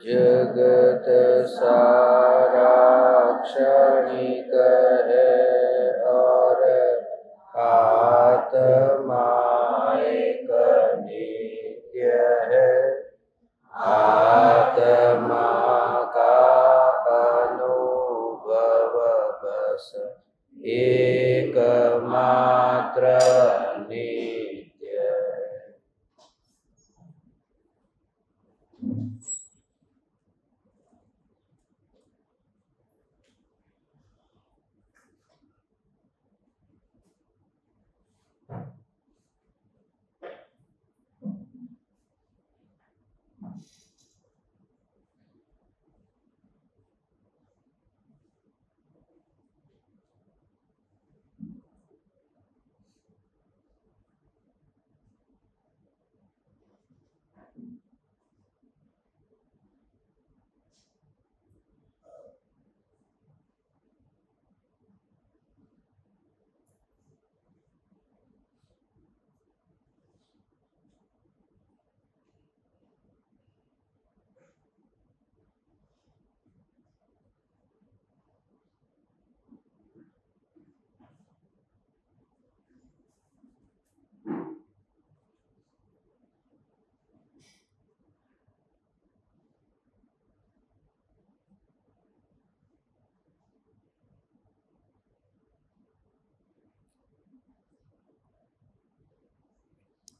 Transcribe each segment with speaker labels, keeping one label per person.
Speaker 1: जगत सारा क्षणिक है और आत्मा एक नित्य है। आत्मा का अनुभव बस एकमात्र नित्य है।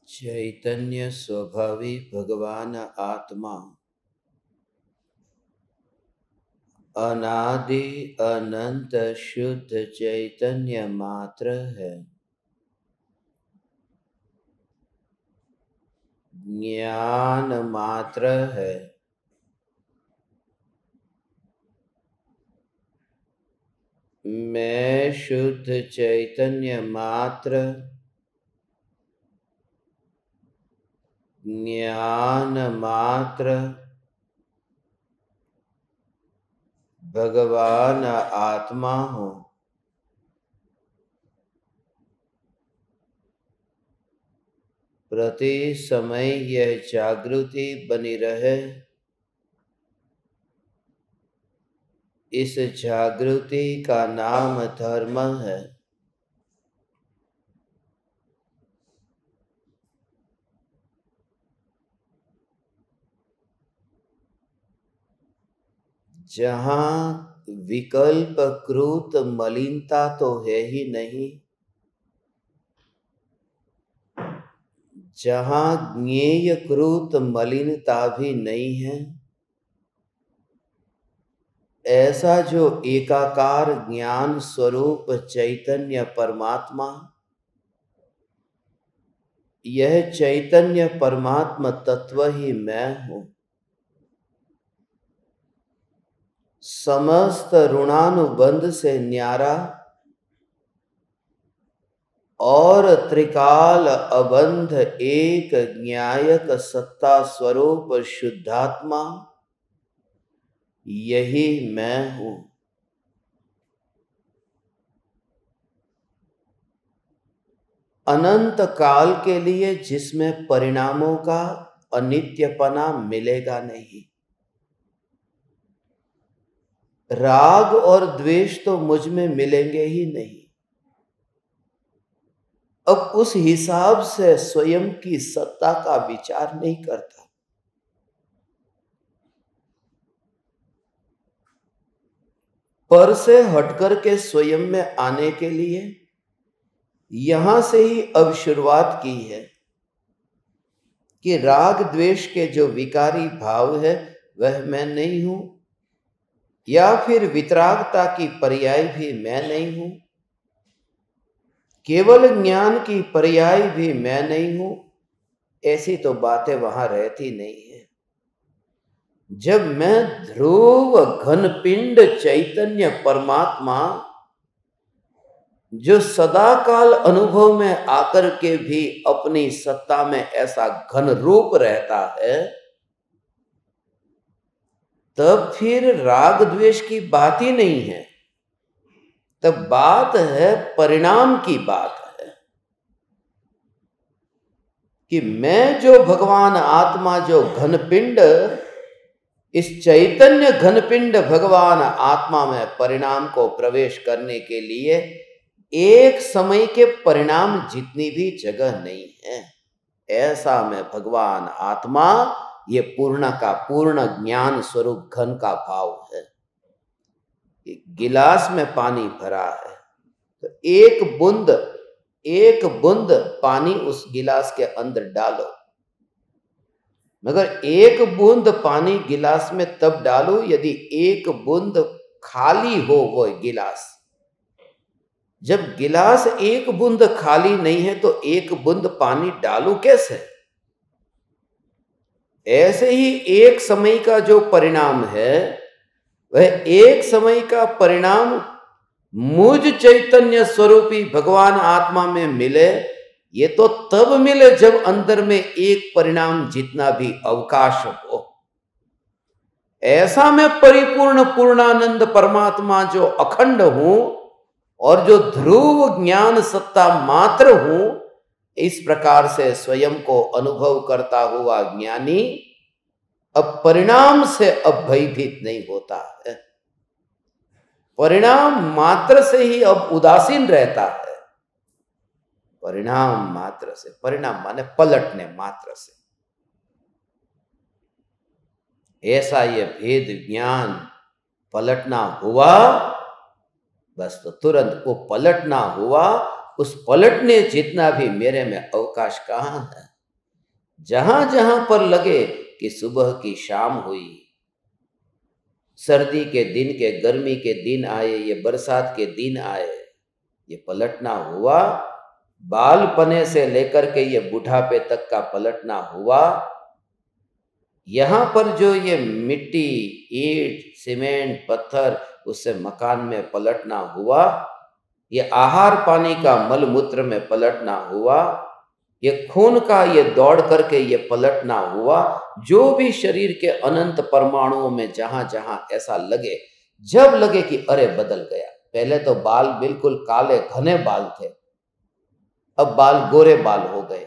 Speaker 1: चैतन्य स्वभावी भगवान आत्मा अनादि अनंत शुद्ध चैतन्य मात्र है। ज्ञान मात्र है। मैं शुद्ध चैतन्य मात्र ज्ञान मात्र भगवान आत्मा हूँ। प्रति समय यह जागृति बनी रहे। इस जागृति का नाम धर्म है। जहाँ विकल्प कृत मलिनता तो है ही नहीं, जहाँ ज्ञेय कृत मलिनता भी नहीं है, ऐसा जो एकाकार ज्ञान स्वरूप चैतन्य परमात्मा, यह चैतन्य परमात्मा तत्व ही मैं हूँ। समस्त ऋणानुबंध से न्यारा और त्रिकाल अबंध एक न्यायक सत्ता स्वरूप शुद्धात्मा, यही मैं हूँ। अनंत काल के लिए जिसमें परिणामों का अनित्यपना मिलेगा नहीं। राग और द्वेष तो मुझ में मिलेंगे ही नहीं। अब उस हिसाब से स्वयं की सत्ता का विचार नहीं करता। पर से हटकर के स्वयं में आने के लिए यहां से ही अब शुरुआत की है कि राग द्वेष के जो विकारी भाव है वह मैं नहीं हूं, या फिर वितरागता की पर्याय भी मैं नहीं हूं, केवल ज्ञान की पर्याय भी मैं नहीं हूं। ऐसी तो बातें वहां रहती नहीं है। जब मैं ध्रुव घन पिंड चैतन्य परमात्मा, जो सदा काल अनुभव में आकर के भी अपनी सत्ता में ऐसा घन रूप रहता है, तब फिर राग द्वेष की बात ही नहीं है। तब बात है परिणाम की बात है कि मैं जो भगवान आत्मा, जो घन पिंड इस चैतन्य घनपिंड भगवान आत्मा में परिणाम को प्रवेश करने के लिए एक समय के परिणाम जितनी भी जगह नहीं है। ऐसा में भगवान आत्मा ये पूर्ण का पूर्ण ज्ञान स्वरूप घन का भाव है। गिलास में पानी भरा है तो एक बूंद पानी उस गिलास के अंदर डालो, मगर एक बूंद पानी गिलास में तब डालो यदि एक बूंद खाली हो वो गिलास। जब गिलास एक बूंद खाली नहीं है तो एक बूंद पानी डालू कैसे? ऐसे ही एक समय का जो परिणाम है वह एक समय का परिणाम मुझ चैतन्य स्वरूपी भगवान आत्मा में मिले, ये तो तब मिले जब अंदर में एक परिणाम जितना भी अवकाश हो। ऐसा मैं परिपूर्ण पूर्णानंद परमात्मा जो अखंड हूं और जो ध्रुव ज्ञान सत्ता मात्र हूं, इस प्रकार से स्वयं को अनुभव करता हुआ ज्ञानी अब परिणाम से अब भयभीत नहीं होता है। परिणाम मात्र से ही अब उदासीन रहता है। परिणाम मात्र से, परिणाम माने पलटने मात्र से। ऐसा ये भेद ज्ञान पलटना हुआ बस तो तुरंत वो पलटना हुआ, उस पलटने जितना भी मेरे में अवकाश कहां है। जहां जहां पर लगे कि सुबह की शाम हुई, सर्दी के दिन के गर्मी के दिन आए, ये बरसात के दिन आए, ये पलटना हुआ। बालपने से लेकर के ये बुढ़ापे तक का पलटना हुआ। यहां पर जो ये मिट्टी, ईंट, सीमेंट, पत्थर, उससे मकान में पलटना हुआ। ये आहार पानी का मल मूत्र में पलटना हुआ। ये खून का ये दौड़ करके ये पलटना हुआ। जो भी शरीर के अनंत परमाणुओं में जहां जहां ऐसा लगे, जब लगे कि अरे बदल गया, पहले तो बाल बिल्कुल काले घने बाल थे, अब बाल गोरे बाल हो गए,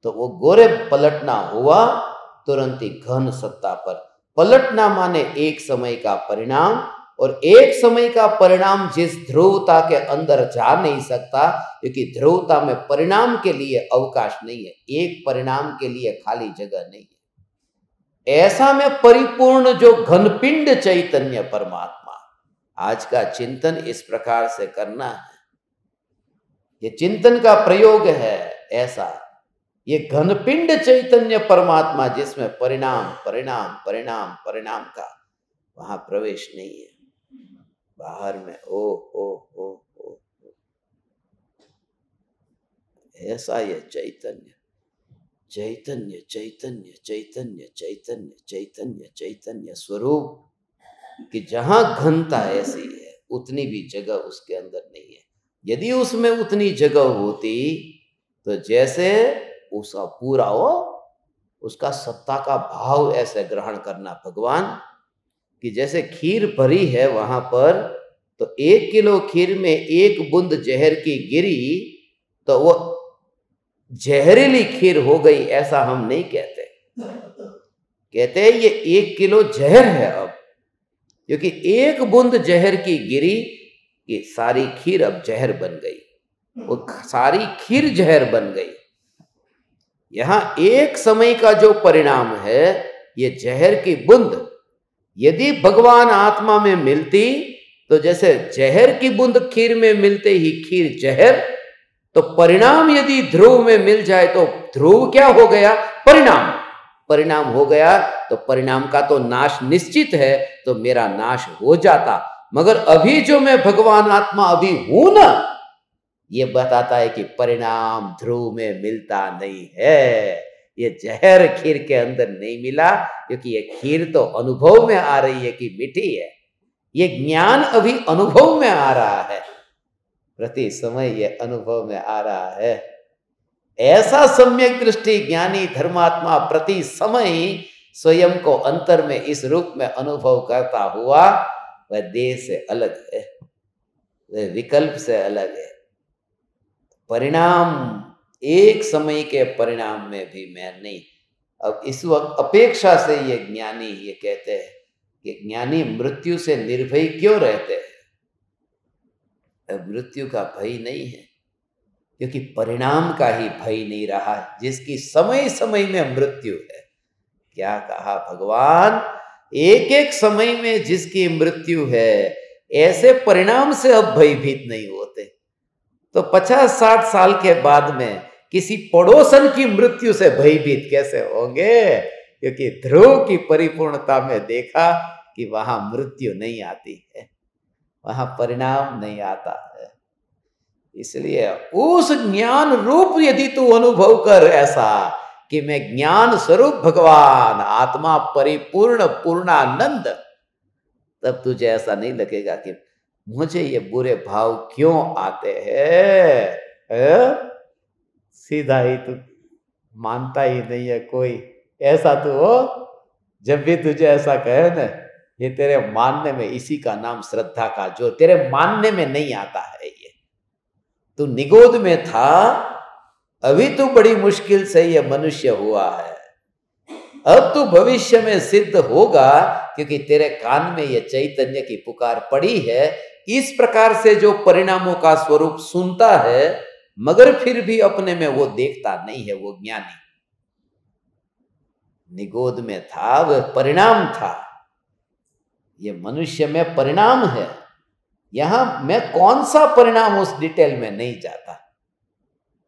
Speaker 1: तो वो गोरे पलटना हुआ तुरंत ही घन सत्ता पर। पलटना माने एक समय का परिणाम, और एक समय का परिणाम जिस ध्रुवता के अंदर जा नहीं सकता, क्योंकि ध्रुवता में परिणाम के लिए अवकाश नहीं है, एक परिणाम के लिए खाली जगह नहीं है। ऐसा में परिपूर्ण जो घनपिंड चैतन्य परमात्मा, आज का चिंतन इस प्रकार से करना है। ये चिंतन का प्रयोग है ऐसा, ये घनपिंड चैतन्य परमात्मा जिसमें परिणाम परिणाम परिणाम परिणाम का वहां प्रवेश नहीं है। बाहर में ओ ऐसा ये चैतन्य चैतन्य चैतन्य चैतन्य चैतन्य चैतन्य चैतन्य स्वरूप कि जहां घनता ऐसी है उतनी भी जगह उसके अंदर नहीं है। यदि उसमें उतनी जगह होती तो जैसे उसका पूरा हो, उसका सत्ता का भाव ऐसे ग्रहण करना भगवान कि जैसे खीर भरी है वहां पर, तो 1 किलो खीर में 1 बूंद जहर की गिरी तो वो जहरीली खीर हो गई, ऐसा हम नहीं कहते। कहते हैं ये 1 किलो जहर है अब, क्योंकि 1 बूंद जहर की गिरी कि सारी खीर अब जहर बन गई, वो सारी खीर जहर बन गई। यहां एक समय का जो परिणाम है, ये जहर की बूंद यदि भगवान आत्मा में मिलती तो जैसे जहर की बूंद खीर में मिलते ही खीर जहर, तो परिणाम यदि ध्रुव में मिल जाए तो ध्रुव क्या हो गया? परिणाम। परिणाम हो गया तो परिणाम का तो नाश निश्चित है, तो मेरा नाश हो जाता। मगर अभी जो मैं भगवान आत्मा अभी हूं ना, ये बताता है कि परिणाम ध्रुव में मिलता नहीं है। ये जहर खीर के अंदर नहीं मिला, क्योंकि ये खीर तो अनुभव में आ रही है कि मीठी है। ये ज्ञान अभी अनुभव में आ रहा है, प्रति समय ये अनुभव में आ रहा है। ऐसा सम्यक दृष्टि ज्ञानी धर्मात्मा प्रति समय स्वयं को अंतर में इस रूप में अनुभव करता हुआ, वह देह से अलग है, वह विकल्प से अलग है। परिणाम एक समय के परिणाम में भी मैं नहीं, अब इस वक्त अपेक्षा से ये ज्ञानी ये कहते हैं कि ज्ञानी मृत्यु से निर्भय क्यों रहते हैं? मृत्यु का भय नहीं है, क्योंकि परिणाम का ही भय नहीं रहा, जिसकी समय समय में मृत्यु है। क्या कहा भगवान? एक एक समय में जिसकी मृत्यु है, ऐसे परिणाम से अब भयभीत नहीं होते। तो 50-60 साल के बाद में किसी पड़ोसन की मृत्यु से भयभीत कैसे होंगे? क्योंकि ध्रुव की परिपूर्णता में देखा कि वहां मृत्यु नहीं आती है, वहां परिणाम नहीं आता है। इसलिए उस ज्ञान रूप यदि तू अनुभव कर ऐसा कि मैं ज्ञान स्वरूप भगवान आत्मा परिपूर्ण पूर्णानंद, तब तुझे ऐसा नहीं लगेगा कि मुझे ये बुरे भाव क्यों आते हैं। सीधा ही तू मानता ही नहीं है कोई। ऐसा तो हो, जब भी तुझे ऐसा कहे ना, ये तेरे मानने में, इसी का नाम श्रद्धा का, जो तेरे मानने में नहीं आता है। ये तू निगोद में था, अभी तू बड़ी मुश्किल से ये मनुष्य हुआ है, अब तू भविष्य में सिद्ध होगा, क्योंकि तेरे कान में ये चैतन्य की पुकार पड़ी है। इस प्रकार से जो परिणामों का स्वरूप सुनता है, मगर फिर भी अपने में वो देखता नहीं है, वो ज्ञानी निगोद में था, वह परिणाम था। ये मनुष्य में परिणाम है। यहां मैं कौन सा परिणाम, उस डिटेल में नहीं जाता,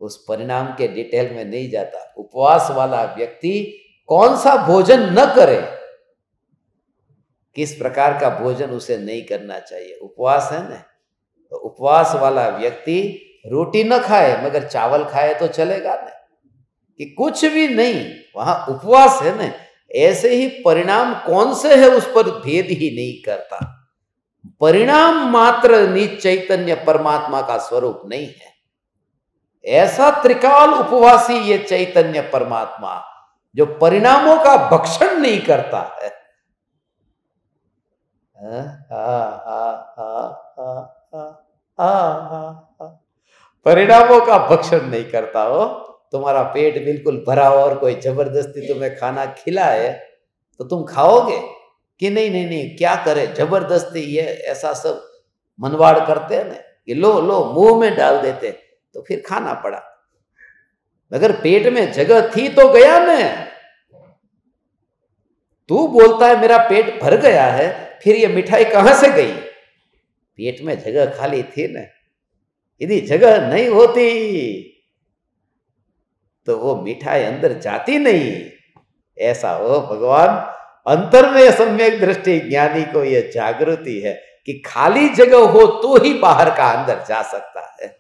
Speaker 1: उस परिणाम के डिटेल में नहीं जाता। उपवास वाला व्यक्ति कौन सा भोजन न करे, किस प्रकार का भोजन उसे नहीं करना चाहिए। उपवास है ना, तो उपवास वाला व्यक्ति रोटी न खाए मगर चावल खाए तो चलेगा ना, कि कुछ भी नहीं, वहां उपवास है ना। ऐसे ही परिणाम कौन से है, उस पर भेद ही नहीं करता। परिणाम मात्र निज चैतन्य परमात्मा का स्वरूप नहीं है। ऐसा त्रिकाल उपवासी ये चैतन्य परमात्मा, जो परिणामों का भक्षण नहीं करता है। परिणामों का भक्षण नहीं करता हो। तुम्हारा पेट बिल्कुल भरा हो और कोई जबरदस्ती तुम्हें खाना खिलाए तो तुम खाओगे कि नहीं? नहीं नहीं, क्या करे, जबरदस्ती ये ऐसा सब मनवाड़ करते हैं ना, कि लो लो मुंह में डाल देते, तो फिर खाना पड़ा। मगर पेट में जगह थी तो गया ना। तू बोलता है मेरा पेट भर गया है, फिर ये मिठाई कहां से गई? पेट में जगह खाली थी ना। यदि जगह नहीं होती तो वो मिठाई अंदर जाती नहीं। ऐसा हो भगवान, अंतर में सम्यक दृष्टि ज्ञानी को यह जागृति है कि खाली जगह हो तो ही बाहर का अंदर जा सकता है।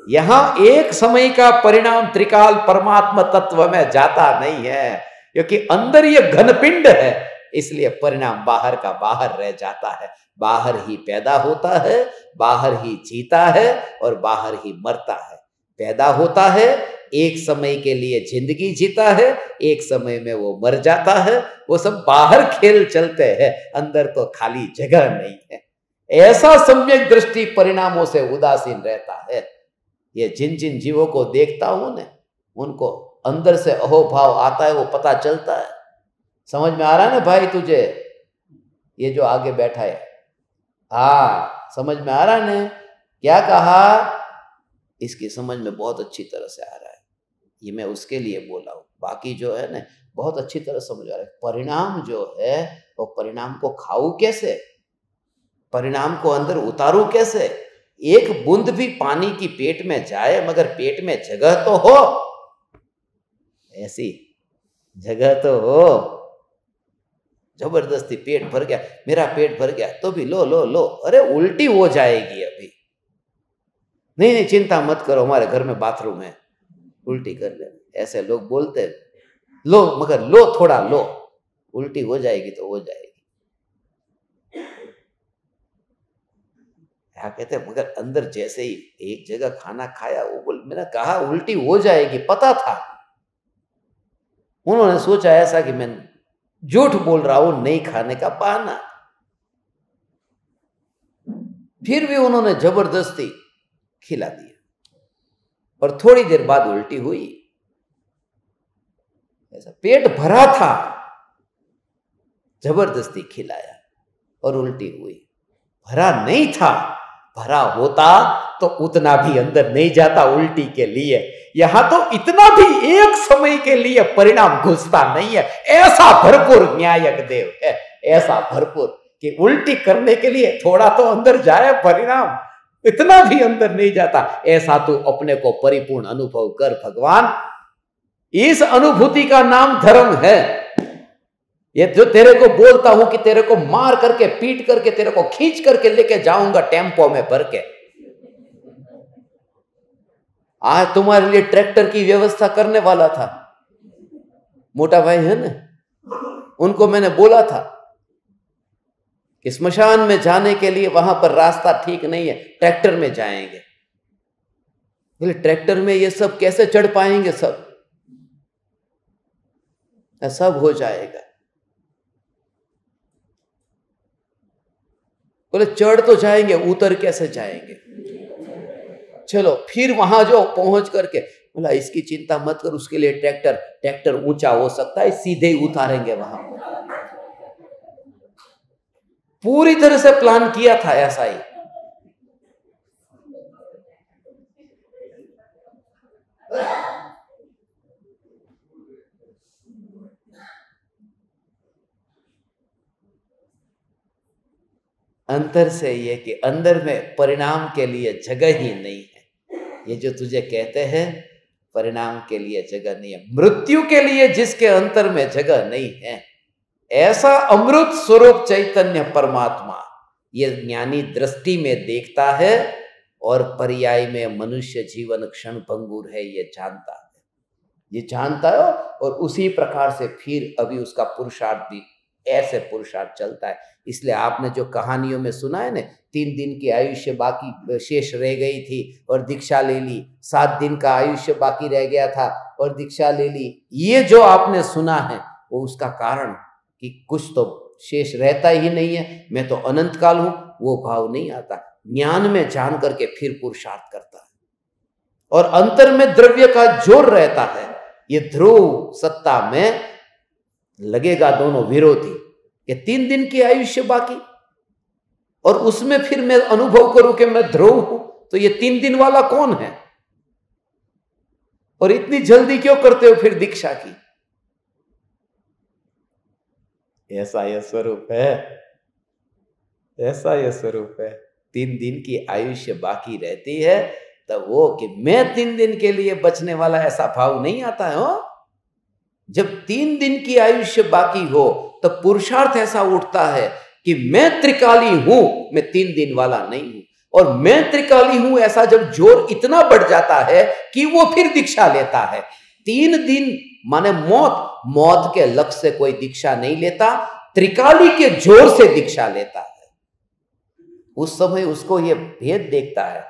Speaker 1: यहां एक समय का परिणाम त्रिकाल परमात्मा तत्व में जाता नहीं है, क्योंकि अंदर ये घनपिंड है, इसलिए परिणाम बाहर का बाहर रह जाता है। बाहर ही पैदा होता है, बाहर ही जीता है और बाहर ही मरता है। पैदा होता है, एक समय के लिए जिंदगी जीता है, एक समय में वो मर जाता है। वो सब बाहर खेल चलते हैं, अंदर तो खाली जगह नहीं है। ऐसा सम्यक दृष्टि परिणामों से उदासीन रहता है। ये जिन जिन जीवों को देखता हूं ना, उनको अंदर से अहोभाव आता है, वो पता चलता है। समझ में आ रहा है ना भाई तुझे? ये जो आगे बैठा है, हाँ समझ में आ रहा है ना? क्या कहा? इसकी समझ में बहुत अच्छी तरह से आ रहा है। ये मैं उसके लिए बोला हूं, बाकी जो है ना बहुत अच्छी तरह समझ आ रहा है। परिणाम जो है वो परिणाम को खाऊं कैसे, परिणाम को अंदर उतारूं कैसे? एक बूंद भी पानी की पेट में जाए मगर पेट में जगह तो हो, ऐसी जगह तो हो। जबरदस्ती पेट भर गया, मेरा पेट भर गया, तो भी लो लो लो, अरे उल्टी हो जाएगी अभी। नहीं नहीं चिंता मत करो, हमारे घर में बाथरूम है, उल्टी कर ले। ऐसे लोग बोलते हैं, लो मगर लो, थोड़ा लो, उल्टी हो जाएगी तो हो जाएगी। क्या कहते हैं, मगर अंदर जैसे ही एक जगह खाना खाया, वो बोल, मैंने कहा उल्टी हो जाएगी, पता था। उन्होंने सोचा ऐसा कि मैं झूठ बोल रहा हूं, नहीं खाने का बहाना। फिर भी उन्होंने जबरदस्ती खिला दिया और थोड़ी देर बाद उल्टी हुई। ऐसा पेट भरा था, जबरदस्ती खिलाया और उल्टी हुई। भरा नहीं था, भरा होता तो उतना भी अंदर नहीं जाता उल्टी के लिए। यहां तो इतना भी एक समय के लिए परिणाम घुसता नहीं है। ऐसा भरपूर न्यायक देव है, ऐसा भरपूर कि उल्टी करने के लिए थोड़ा तो अंदर जाए परिणाम, इतना भी अंदर नहीं जाता। ऐसा तू अपने को परिपूर्ण अनुभव कर भगवान। इस अनुभूति का नाम धर्म है। ये जो तेरे को बोलता हूं कि तेरे को मार करके पीट करके तेरे को खींच करके लेके जाऊंगा टेम्पो में भर के, आज तुम्हारे लिए ट्रैक्टर की व्यवस्था करने वाला था। मोटा भाई है ना, उनको मैंने बोला था कि स्मशान में जाने के लिए वहां पर रास्ता ठीक नहीं है, ट्रैक्टर में जाएंगे। बोले ट्रैक्टर में ये सब कैसे चढ़ पाएंगे? सब हो जाएगा। बोले चढ़ तो जाएंगे, उतर कैसे जाएंगे? चलो फिर वहां जो पहुंच करके बोला इसकी चिंता मत कर, उसके लिए ट्रैक्टर ऊंचा हो सकता है, सीधे ही उतारेंगे वहां। पूरी तरह से प्लान किया था ऐसा ही। अंतर से ये कि अंदर में परिणाम के लिए जगह ही नहीं है। ये जो तुझे कहते हैं परिणाम के लिए जगह नहीं है, मृत्यु के लिए जिसके अंतर में जगह नहीं है, ऐसा अमृत स्वरूप चैतन्य परमात्मा ये ज्ञानी दृष्टि में देखता है और पर्याय में मनुष्य जीवन क्षण भंगुर है ये जानता है, ये जानता है। और उसी प्रकार से फिर अभी उसका पुरुषार्थ भी ऐसे पुरुषार्थ चलता है। इसलिए आपने जो कहानियों में सुना है ना, 3 दिन की आयुष्य बाकी शेष रह गई थी और दीक्षा ले ली, 7 दिन का आयुष्य बाकी रह गया था और दीक्षा ले ली, ये जो आपने सुना है वो उसका कारण कि कुछ तो शेष रहता ही नहीं है, मैं तो अनंत काल हूं, वो भाव नहीं आता। ज्ञान में जान करके फिर पुरुषार्थ करता है और अंतर में द्रव्य का जोर रहता है। ये ध्रुव सत्ता में लगेगा दोनों विरोधी। ये 3 दिन की आयुष्य बाकी और उसमें फिर मैं अनुभव करूं कि मैं ध्रुव हूं, तो ये 3 दिन वाला कौन है? और इतनी जल्दी क्यों करते हो फिर दीक्षा की? ऐसा यह स्वरूप है, ऐसा यह स्वरूप है। 3 दिन की आयुष्य बाकी रहती है तब वो कि मैं 3 दिन के लिए बचने वाला, ऐसा भाव नहीं आता है। हो जब 3 दिन की आयुष्य बाकी हो तब पुरुषार्थ ऐसा उठता है कि मैं त्रिकाली हूं, मैं 3 दिन वाला नहीं हूं। और मैं त्रिकाली हूं ऐसा जब जोर इतना बढ़ जाता है कि वो फिर दीक्षा लेता है। 3 दिन माने मौत के लक्ष्य से कोई दीक्षा नहीं लेता, त्रिकाली के जोर से दीक्षा लेता है। उस समय उसको ये भेद देखता है,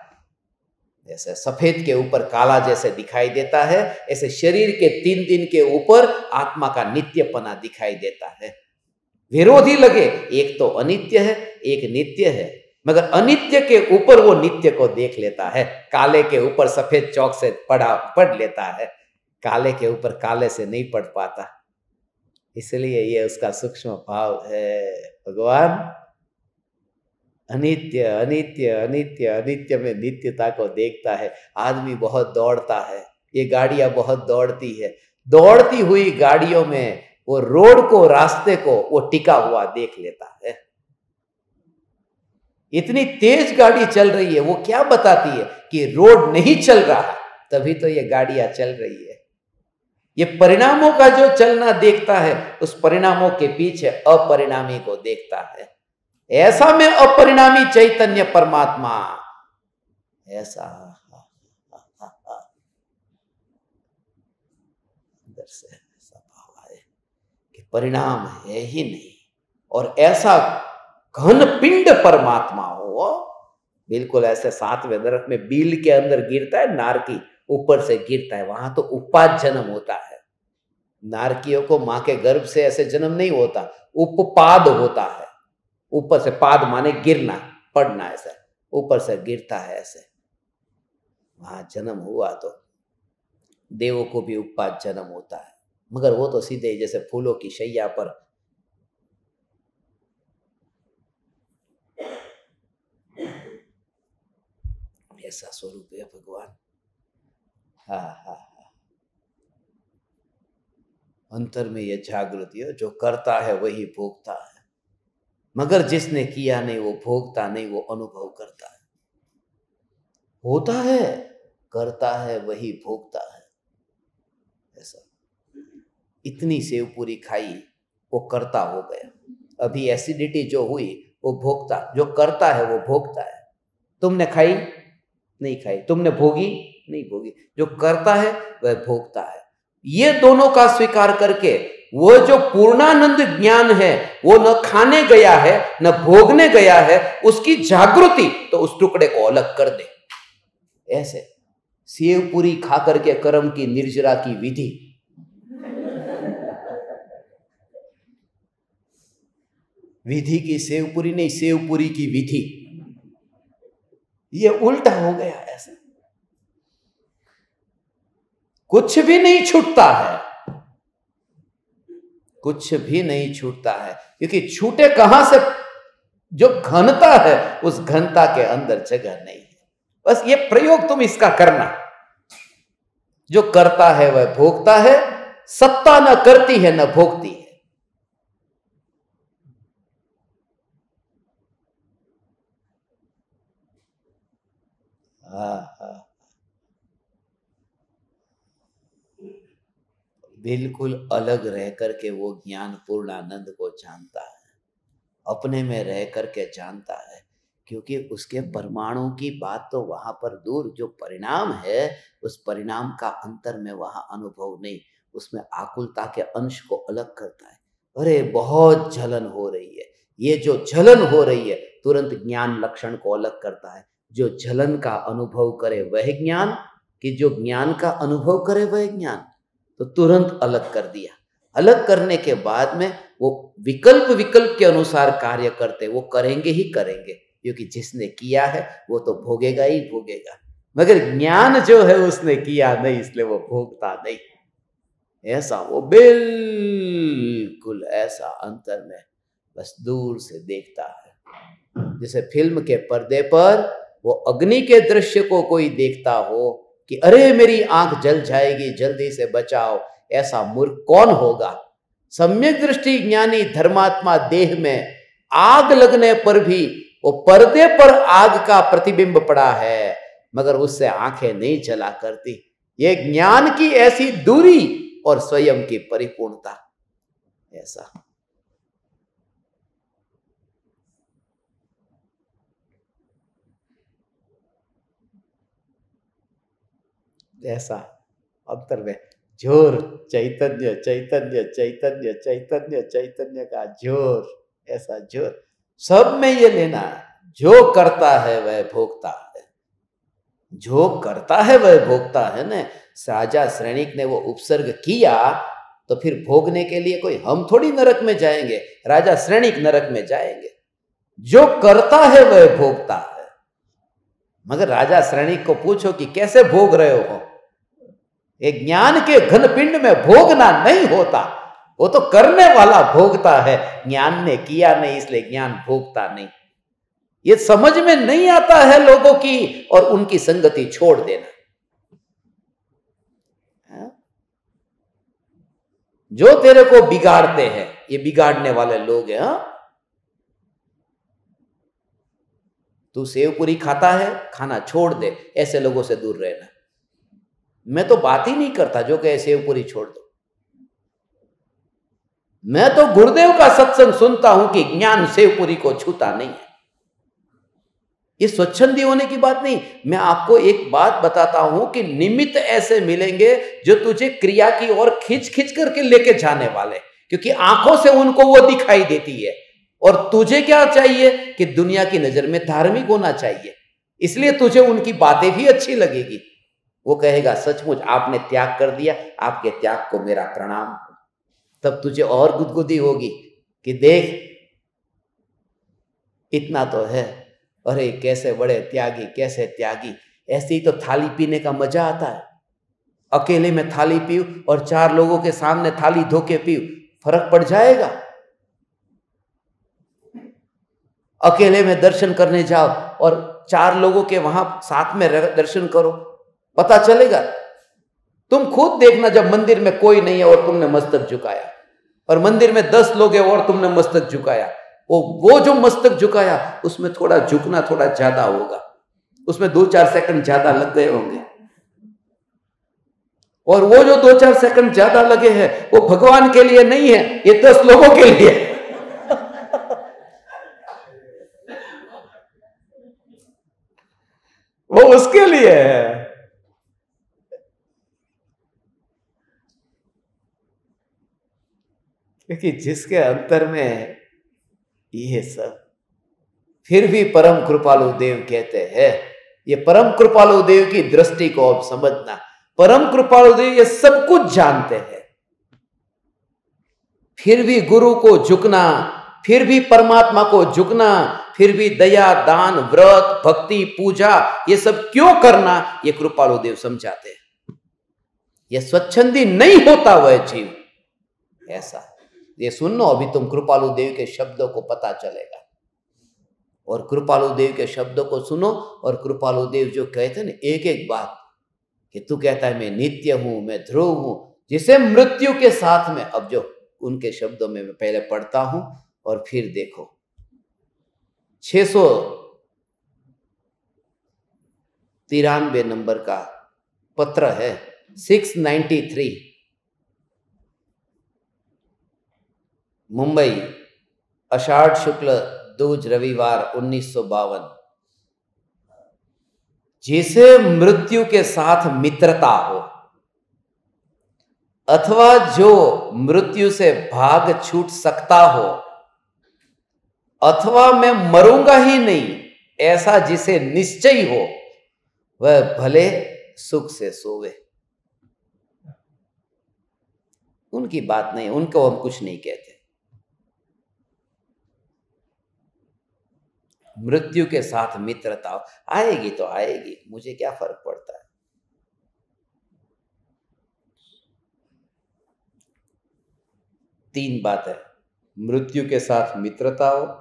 Speaker 1: जैसे सफेद के ऊपर काला जैसे दिखाई देता है, ऐसे शरीर के 3 दिन के ऊपर आत्मा का नित्यपना दिखाई देता है। विरोधी लगे, एक तो अनित्य है, एक नित्य है, मगर अनित्य के ऊपर वो नित्य को देख लेता है, काले के ऊपर सफेद चौक से पढ़ लेता है, काले के ऊपर काले से नहीं पढ़ पाता। इसलिए ये उसका सूक्ष्म भाव है। भगवान अनित्य अनित्य अनित्य अनित्य में नित्यता को देखता है। आदमी बहुत दौड़ता है, ये गाड़ियां बहुत दौड़ती है, दौड़ती हुई गाड़ियों में वो रोड को, रास्ते को वो टिका हुआ देख लेता है। इतनी तेज गाड़ी चल रही है, वो क्या बताती है कि रोड नहीं चल रहा, तभी तो ये गाड़ियां चल रही है। ये परिणामों का जो चलना देखता है, उस परिणामों के पीछे अपरिणामी को देखता है। ऐसा में अपरिणामी चैतन्य परमात्मा, ऐसा अंदर से ऐसा भाव आए कि परिणाम है ही नहीं, और ऐसा घन पिंड परमात्मा हो, बिल्कुल ऐसे 7वें नरक में बील के अंदर गिरता है, नारकी ऊपर से गिरता है, वहां तो उपाद जन्म होता है। नारकियों को मां के गर्भ से ऐसे जन्म नहीं होता, उपपाद होता है। ऊपर से, पाद माने गिरना, पड़ना, ऐसे ऊपर से गिरता है, ऐसे वहां जन्म हुआ। तो देवों को भी उपाद जन्म होता है, मगर वो तो सीधे जैसे फूलों की शैया पर ऐसा स्वरूप है भगवान। हाँ हाँ हाँ, अंतर में ये जागृति है, जो करता है वही भोगता है, मगर जिसने किया नहीं वो भोगता नहीं, वो अनुभव करता है। होता है, करता है वही भोगता है। ऐसा इतनी सेव पूरी खाई वो करता हो गया, अभी एसिडिटी जो हुई वो भोगता, जो करता है वो भोगता है। तुमने खाई नहीं खाई, तुमने भोगी नहीं भोगी, जो करता है वह भोगता है। ये दोनों का स्वीकार करके वो जो पूर्णानंद ज्ञान है वो न खाने गया है न भोगने गया है, उसकी जागृति तो उस टुकड़े को अलग कर दे। ऐसे सेव पूरी खा करके कर्म की निर्जरा की विधि, विधि की सेवपुरी नहीं, सेवपुरी की विधि, ये उल्टा हो गया। ऐसा कुछ भी नहीं छूटता है, कुछ भी नहीं छूटता है, क्योंकि छूटे कहां से? जो घनता है उस घनता के अंदर जगह नहीं है। बस ये प्रयोग तुम इसका करना, जो करता है वह भोगता है, सत्ता न करती है न भोगती है। बिल्कुल अलग रह करके वो ज्ञान पूर्णानंद को जानता है, अपने में रह करके जानता है, क्योंकि उसके परमाणु की बात तो वहां पर दूर, जो परिणाम है उस परिणाम का अंतर में वहां अनुभव नहीं, उसमें आकुलता के अंश को अलग करता है। अरे बहुत जलन हो रही है, ये जो जलन हो रही है तुरंत ज्ञान लक्षण को अलग करता है। जो जलन का अनुभव करे वह ज्ञान, कि जो ज्ञान का अनुभव करे वह ज्ञान, तो तुरंत अलग कर दिया। अलग करने के बाद में वो विकल्प के अनुसार कार्य करते, वो करेंगे ही करेंगे, क्योंकि जिसने किया है वो तो भोगेगा ही भोगेगा, मगर ज्ञान जो है उसने किया नहीं, इसलिए वो भोगता नहीं। ऐसा वो बिल्कुल ऐसा अंतर में बस दूर से देखता है, जैसे फिल्म के पर्दे पर वो अग्नि के दृश्य को कोई देखता हो कि अरे मेरी आंख जल जाएगी, जल्दी से बचाओ, ऐसा मूर्ख कौन होगा? सम्यक दृष्टि ज्ञानी धर्मात्मा देह में आग लगने पर भी वो पर्दे पर आग का प्रतिबिंब पड़ा है, मगर उससे आंखें नहीं जला करती। ये ज्ञान की ऐसी दूरी और स्वयं की परिपूर्णता। ऐसा ऐसा अंतर में जोर, चैतन्य चैतन्य चैतन्य चैतन्य चैतन्य का जोर, ऐसा जोर सब में ये लेना है। जो करता है वह भोगता है, जो करता है वह भोगता है ना। राजा श्रेणिक ने वो उपसर्ग किया तो फिर भोगने के लिए कोई हम थोड़ी नरक में जाएंगे, राजा श्रेणिक नरक में जाएंगे। जो करता है वह भोगता है, मगर राजा श्रेणिक को पूछो कि कैसे भोग रहे हो? एक ज्ञान के घन पिंड में भोगना नहीं होता, वो तो करने वाला भोगता है। ज्ञान ने किया नहीं इसलिए ज्ञान भोगता नहीं। ये समझ में नहीं आता है लोगों की, और उनकी संगति छोड़ देना। जो तेरे को बिगाड़ते हैं ये बिगाड़ने वाले लोग हैं। तू सेवपुरी खाता है, खाना छोड़ दे, ऐसे लोगों से दूर रहना। मैं तो बात ही नहीं करता जो कहे सेवपुरी छोड़ दो। मैं तो गुरुदेव का सत्संग सुनता हूं कि ज्ञान सेवपुरी को छूता नहीं है। ये स्वच्छंदी होने की बात नहीं। मैं आपको एक बात बताता हूं कि निमित्त ऐसे मिलेंगे जो तुझे क्रिया की ओर खींच खींच करके लेके जाने वाले, क्योंकि आंखों से उनको वो दिखाई देती है। और तुझे क्या चाहिए कि दुनिया की नजर में धार्मिक होना चाहिए, इसलिए तुझे उनकी बातें भी अच्छी लगेगी। वो कहेगा सचमुच आपने त्याग कर दिया, आपके त्याग को मेरा प्रणाम। तब तुझे और गुदगुदी होगी कि देख इतना तो है, अरे कैसे बड़े त्यागी, कैसे त्यागी। ऐसे ही तो थाली पीने का मजा आता है। अकेले में थाली पीऊं और 4 लोगों के सामने थाली धो के पीऊं, फर्क पड़ जाएगा? अकेले में दर्शन करने जाओ और 4 लोगों के वहां साथ में दर्शन करो, पता चलेगा? तुम खुद देखना, जब मंदिर में कोई नहीं है और तुमने मस्तक झुकाया, और मंदिर में 10 लोग हैं और तुमने मस्तक झुकाया, वो जो मस्तक झुकाया उसमें थोड़ा झुकना थोड़ा ज्यादा होगा, उसमें 2-4 सेकंड ज्यादा लग गए होंगे, और वो जो 2-4 सेकंड ज्यादा लगे हैं वो भगवान के लिए नहीं है, ये 10 लोगों के लिए। वो उसके लिए है। क्योंकि जिसके अंतर में ये सब, फिर भी परम कृपालु देव कहते हैं, ये परम कृपालु देव की दृष्टि को अब समझना। परम कृपालु देव ये सब कुछ जानते हैं, फिर भी गुरु को झुकना, फिर भी परमात्मा को झुकना, फिर भी दया, दान, व्रत, भक्ति, पूजा, ये सब क्यों करना, ये कृपालु देव समझाते हैं। ये स्वच्छंदी नहीं होता वह जीव ऐसा। ये सुनो, अभी तुम कृपालु देव के शब्दों को पता चलेगा, और कृपालु देव के शब्दों को सुनो, और कृपालु देव जो कहते ना एक एक बात, कि तू कहता है मैं नित्य हूं, मैं ध्रुव हूं, जिसे मृत्यु के साथ में, अब जो उनके शब्दों में मैं पहले पढ़ता हूं और फिर देखो, 693 नंबर का पत्र है, 693, मुंबई, आषाढ़ शुक्ल दूज रविवार 1952। जिसे मृत्यु के साथ मित्रता हो, अथवा जो मृत्यु से भाग छूट सकता हो, अथवा मैं मरूंगा ही नहीं ऐसा जिसे निश्चय हो, वह भले सुख से सोवे। उनकी बात नहीं, उनको हम कुछ नहीं कहते। मृत्यु के साथ मित्रता आएगी तो आएगी, मुझे क्या फर्क पड़ता है। तीन बात है, मृत्यु के साथ मित्रता हो,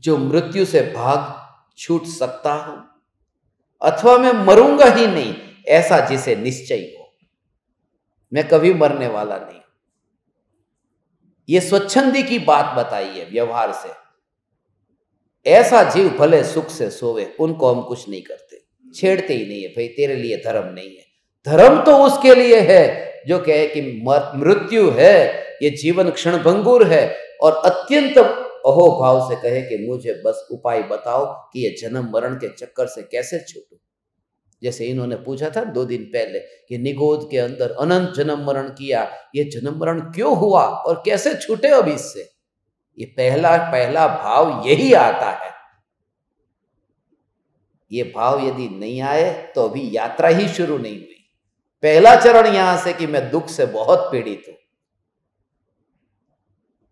Speaker 1: जो मृत्यु से भाग छूट सकता हो, अथवा मैं मरूंगा ही नहीं ऐसा जिसे निश्चय हो, मैं कभी मरने वाला नहीं। ये स्वच्छंदी की बात बताई है व्यवहार से। ऐसा जीव भले सुख से सोवे, उनको हम कुछ नहीं करते, छेड़ते ही नहीं है। भाई तेरे लिए धर्म नहीं है, धर्म तो उसके लिए है जो कहे कि मृत्यु है, ये जीवन क्षणभंगुर है, और अत्यंत अहोभाव से कहे कि मुझे बस उपाय बताओ कि ये जन्म मरण के चक्कर से कैसे छूटूं। जैसे इन्होंने पूछा था 2 दिन पहले कि निगोद के अंदर अनंत जन्म मरण किया, ये जन्म मरण क्यों हुआ और कैसे छूटे अब इससे। ये पहला भाव यही आता है। ये भाव यदि नहीं आए तो अभी यात्रा ही शुरू नहीं हुई। पहला चरण यहां से कि मैं दुख से बहुत पीड़ित हूं,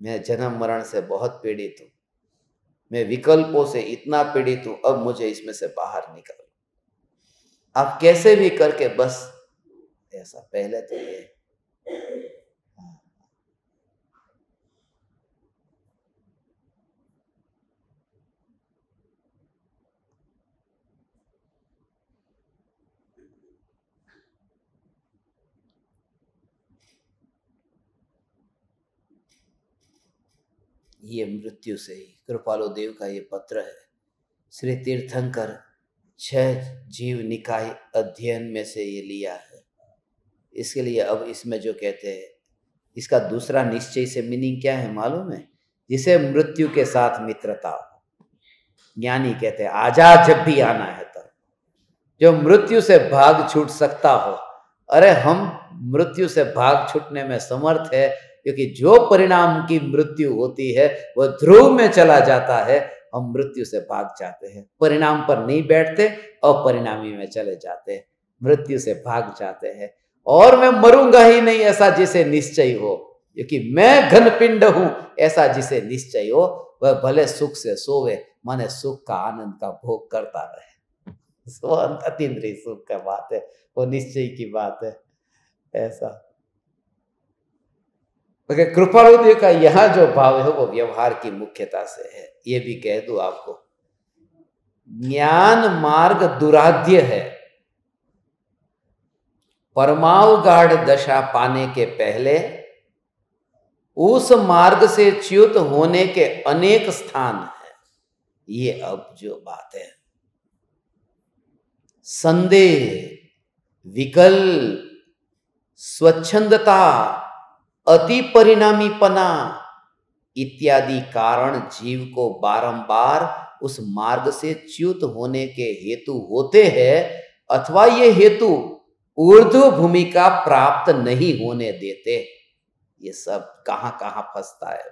Speaker 1: मैं जन्म मरण से बहुत पीड़ित हूं, मैं विकल्पों से इतना पीड़ित हूं, अब मुझे इसमें से बाहर निकालो। आप कैसे भी करके बस ऐसा, पहले तो ये मृत्यु से ही कृपालु देव का ये पत्र है। श्री तीर्थंकर 6 जीव निकाय अध्ययन में से ये लिया है। इसके लिए अब इसमें जो कहते हैं, इसका दूसरा निश्चय से मीनिंग क्या है मालूम है? जिसे मृत्यु के साथ मित्रता हो। ज्ञानी कहते हैं आजा जब भी आना है तो, जो मृत्यु से भाग छूट सकता हो। अरे हम मृत्यु से भाग छूटने में समर्थ है, क्योंकि जो परिणाम की मृत्यु होती है वह ध्रुव में चला जाता है। हम मृत्यु से भाग जाते हैं, परिणाम पर नहीं बैठते, अपरिणामी में चले जाते हैं, मृत्यु से भाग जाते हैं। और मैं मरूंगा ही नहीं ऐसा जिसे निश्चय हो, क्योंकि मैं घनपिंड हूं ऐसा जिसे निश्चय हो, वह भले सुख से सोवे, माने सुख का आनंद का भोग करता रहे। वो अतीन्द्रिय सुख का बात है, वो निश्चय की बात है। ऐसा मगर कृपालुदेव का यहाँ जो भाव है वो व्यवहार की मुख्यता से है। ये भी कह दूं आपको, ज्ञान मार्ग दुराध्य है। परमावगाढ़ दशा पाने के पहले उस मार्ग से च्युत होने के अनेक स्थान हैं। ये अब जो बात है, संदेह, विकल्प, स्वच्छंदता, अति परिणामीपना इत्यादि कारण जीव को बारंबार उस मार्ग से च्युत होने के हेतु होते हैं, अथवा ये हेतु ऊर्ध्व भूमिका प्राप्त नहीं होने देते। ये सब कहां कहां फंसता है।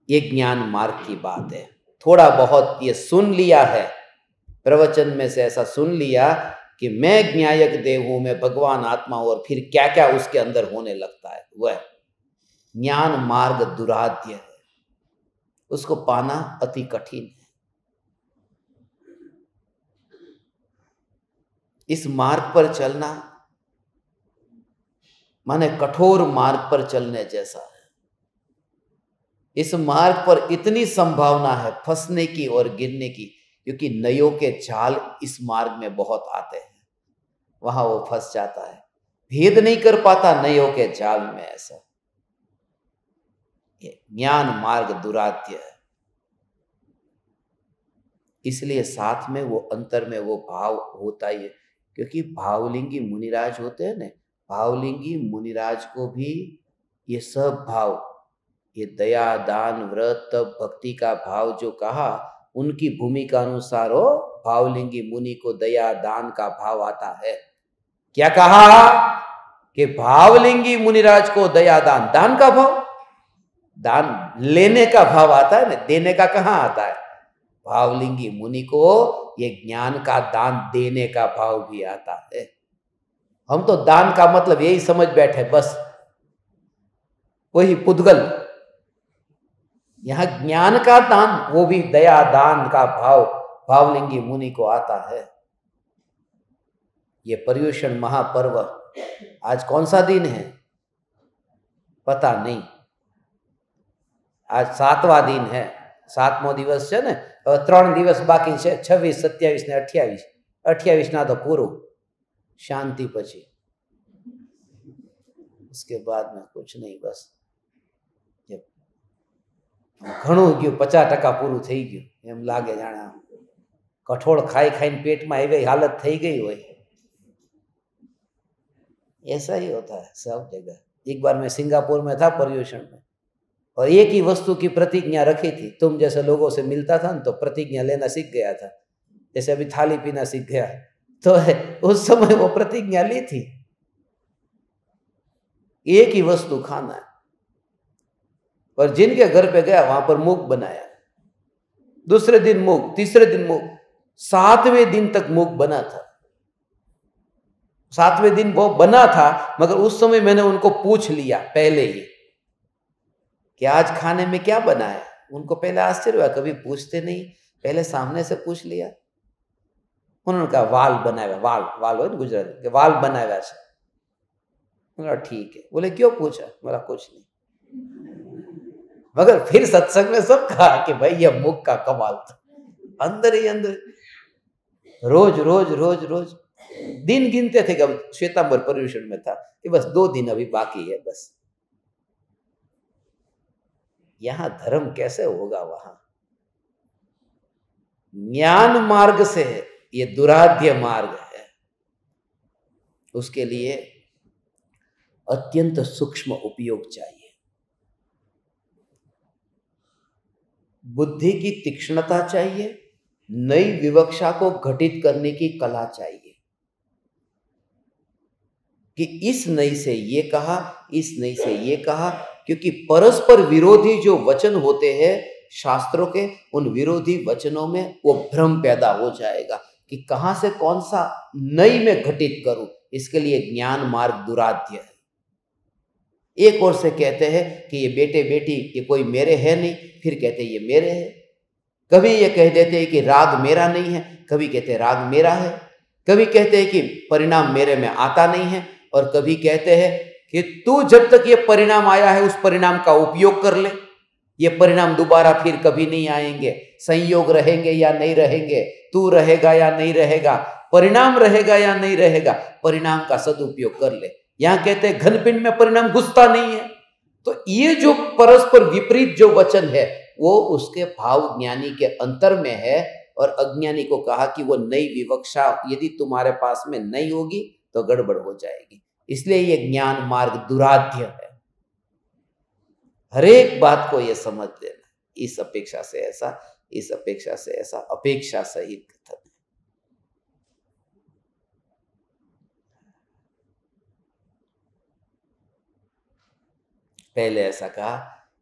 Speaker 1: ये ज्ञान मार्ग की बात है। थोड़ा बहुत ये सुन लिया है प्रवचन में से, ऐसा सुन लिया कि मैं ज्ञायक देव हूं, मैं भगवान आत्मा हूं, और फिर क्या क्या उसके अंदर होने लगता है। वह ज्ञान मार्ग दुराध्य है, उसको पाना अति कठिन है। इस मार्ग पर चलना माने कठोर मार्ग पर चलने जैसा है। इस मार्ग पर इतनी संभावना है फंसने की और गिरने की, क्योंकि नयों के जाल इस मार्ग में बहुत आते हैं। वहां वो फंस जाता है, भेद नहीं कर पाता नयों के जाल में। ऐसा ये ज्ञान मार्ग दुराध्य है। इसलिए साथ में वो अंतर में वो भाव होता ही है, क्योंकि भावलिंगी मुनिराज होते हैं ना, भावलिंगी मुनिराज को भी ये सब भाव, ये दया, दान, व्रत, तप, भक्ति का भाव जो कहा, उनकी भूमिका अनुसार हो भावलिंगी मुनि को दया दान का भाव आता है। क्या कहा कि भावलिंगी मुनिराज को दया दान, दान का भाव, दान लेने का भाव आता है ना, देने का कहां आता है। भावलिंगी मुनि को ये ज्ञान का दान देने का भाव भी आता है। हम तो दान का मतलब यही समझ बैठे बस, वही पुद्गल। यहां ज्ञान का दान, वो भी दया दान का भाव भावलिंगी मुनि को आता है। ये पर्युषण महापर्व आज कौन सा दिन है पता नहीं, आज 7वां दिन है, 7मो दिवस है ने, 3 दिवस बाकी है, 26, 27 ने 28, 28 ना तो पूरो शांति, પછી उसके बाद में कुछ नहीं, बस ઘણું ગયું, 50% પૂરું થઈ ગયું એમ લાગે, જાણે કઠોળ ખાઈ ખાઈને પેટમાં એવી હાલત થઈ ગઈ હોય। ऐसा ही होता है सब जगह। एक बार मैं सिंगापुर में था पर्युषण में, और एक ही वस्तु की प्रतिज्ञा रखी थी। तुम जैसे लोगों से मिलता था ना तो प्रतिज्ञा लेना सीख गया था, जैसे अभी थाली पीना सीख गया, तो उस समय वो प्रतिज्ञा ली थी, एक ही वस्तु खाना है। और जिनके घर पे गया वहां पर मूग बनाया, दूसरे दिन मूग, तीसरे दिन मूग, 7वें दिन तक मूग बना था। 7वें दिन वो बना था, मगर उस समय मैंने उनको पूछ लिया पहले ही कि आज खाने में क्या बना है। उनको पहले आश्चर्य हुआ, कभी पूछते नहीं, पहले सामने से पूछ लिया। उन्होंने कहा वाल बनाया, वाल वाल हो गुजराती, वाल बनाया है। बोला ठीक है। बोले क्यों पूछा? बोला कुछ नहीं। मगर फिर सत्संग में सब कहा कि भाई ये मुख का कमाल था, अंदर ही अंदर रोज रोज रोज रोज दिन गिनते थे। कब श्वेतांबर पर्युषण में था कि बस 2 दिन अभी बाकी है बस। यहां धर्म कैसे होगा? वहां ज्ञान मार्ग से ये दुराध्य मार्ग है, उसके लिए अत्यंत सूक्ष्म उपयोग चाहिए, बुद्धि की तीक्ष्णता चाहिए, नई विवक्षा को घटित करने की कला चाहिए कि इस नई से ये कहा, इस नई से ये कहा, क्योंकि परस्पर विरोधी जो वचन होते हैं शास्त्रों के, उन विरोधी वचनों में वो भ्रम पैदा हो जाएगा कि कहां से कौन सा नई में घटित करूं। इसके लिए ज्ञान मार्ग दुराध्य है। एक ओर से कहते हैं कि ये बेटे बेटी ये कोई मेरे है नहीं, फिर कहते ये मेरे है। कभी ये कह देते हैं कि राग मेरा नहीं है, कभी कहते हैं राग मेरा है, कभी कहते हैं कि परिणाम मेरे में आता नहीं है, और कभी कहते हैं कि तू जब तक ये परिणाम आया है उस परिणाम का उपयोग कर ले, ये परिणाम दोबारा फिर कभी नहीं आएंगे, संयोग रहेंगे या नहीं रहेंगे, तू रहेगा या नहीं रहेगा, परिणाम रहेगा या नहीं रहेगा, परिणाम का सदुपयोग कर ले। यहां कहते हैं घनपिंड में परिणाम घुसता नहीं है। तो ये जो परस्पर विपरीत जो वचन है वो उसके भाव ज्ञानी के अंतर में है, और अज्ञानी को कहा कि वो नई विवक्षा यदि तुम्हारे पास में नहीं होगी तो गड़बड़ हो जाएगी। इसलिए ये ज्ञान मार्ग दुराध्य है। हर एक बात को ये समझ लेना, इस अपेक्षा से ऐसा, इस अपेक्षा से ऐसा, अपेक्षा सहित कथन। पहले ऐसा कहा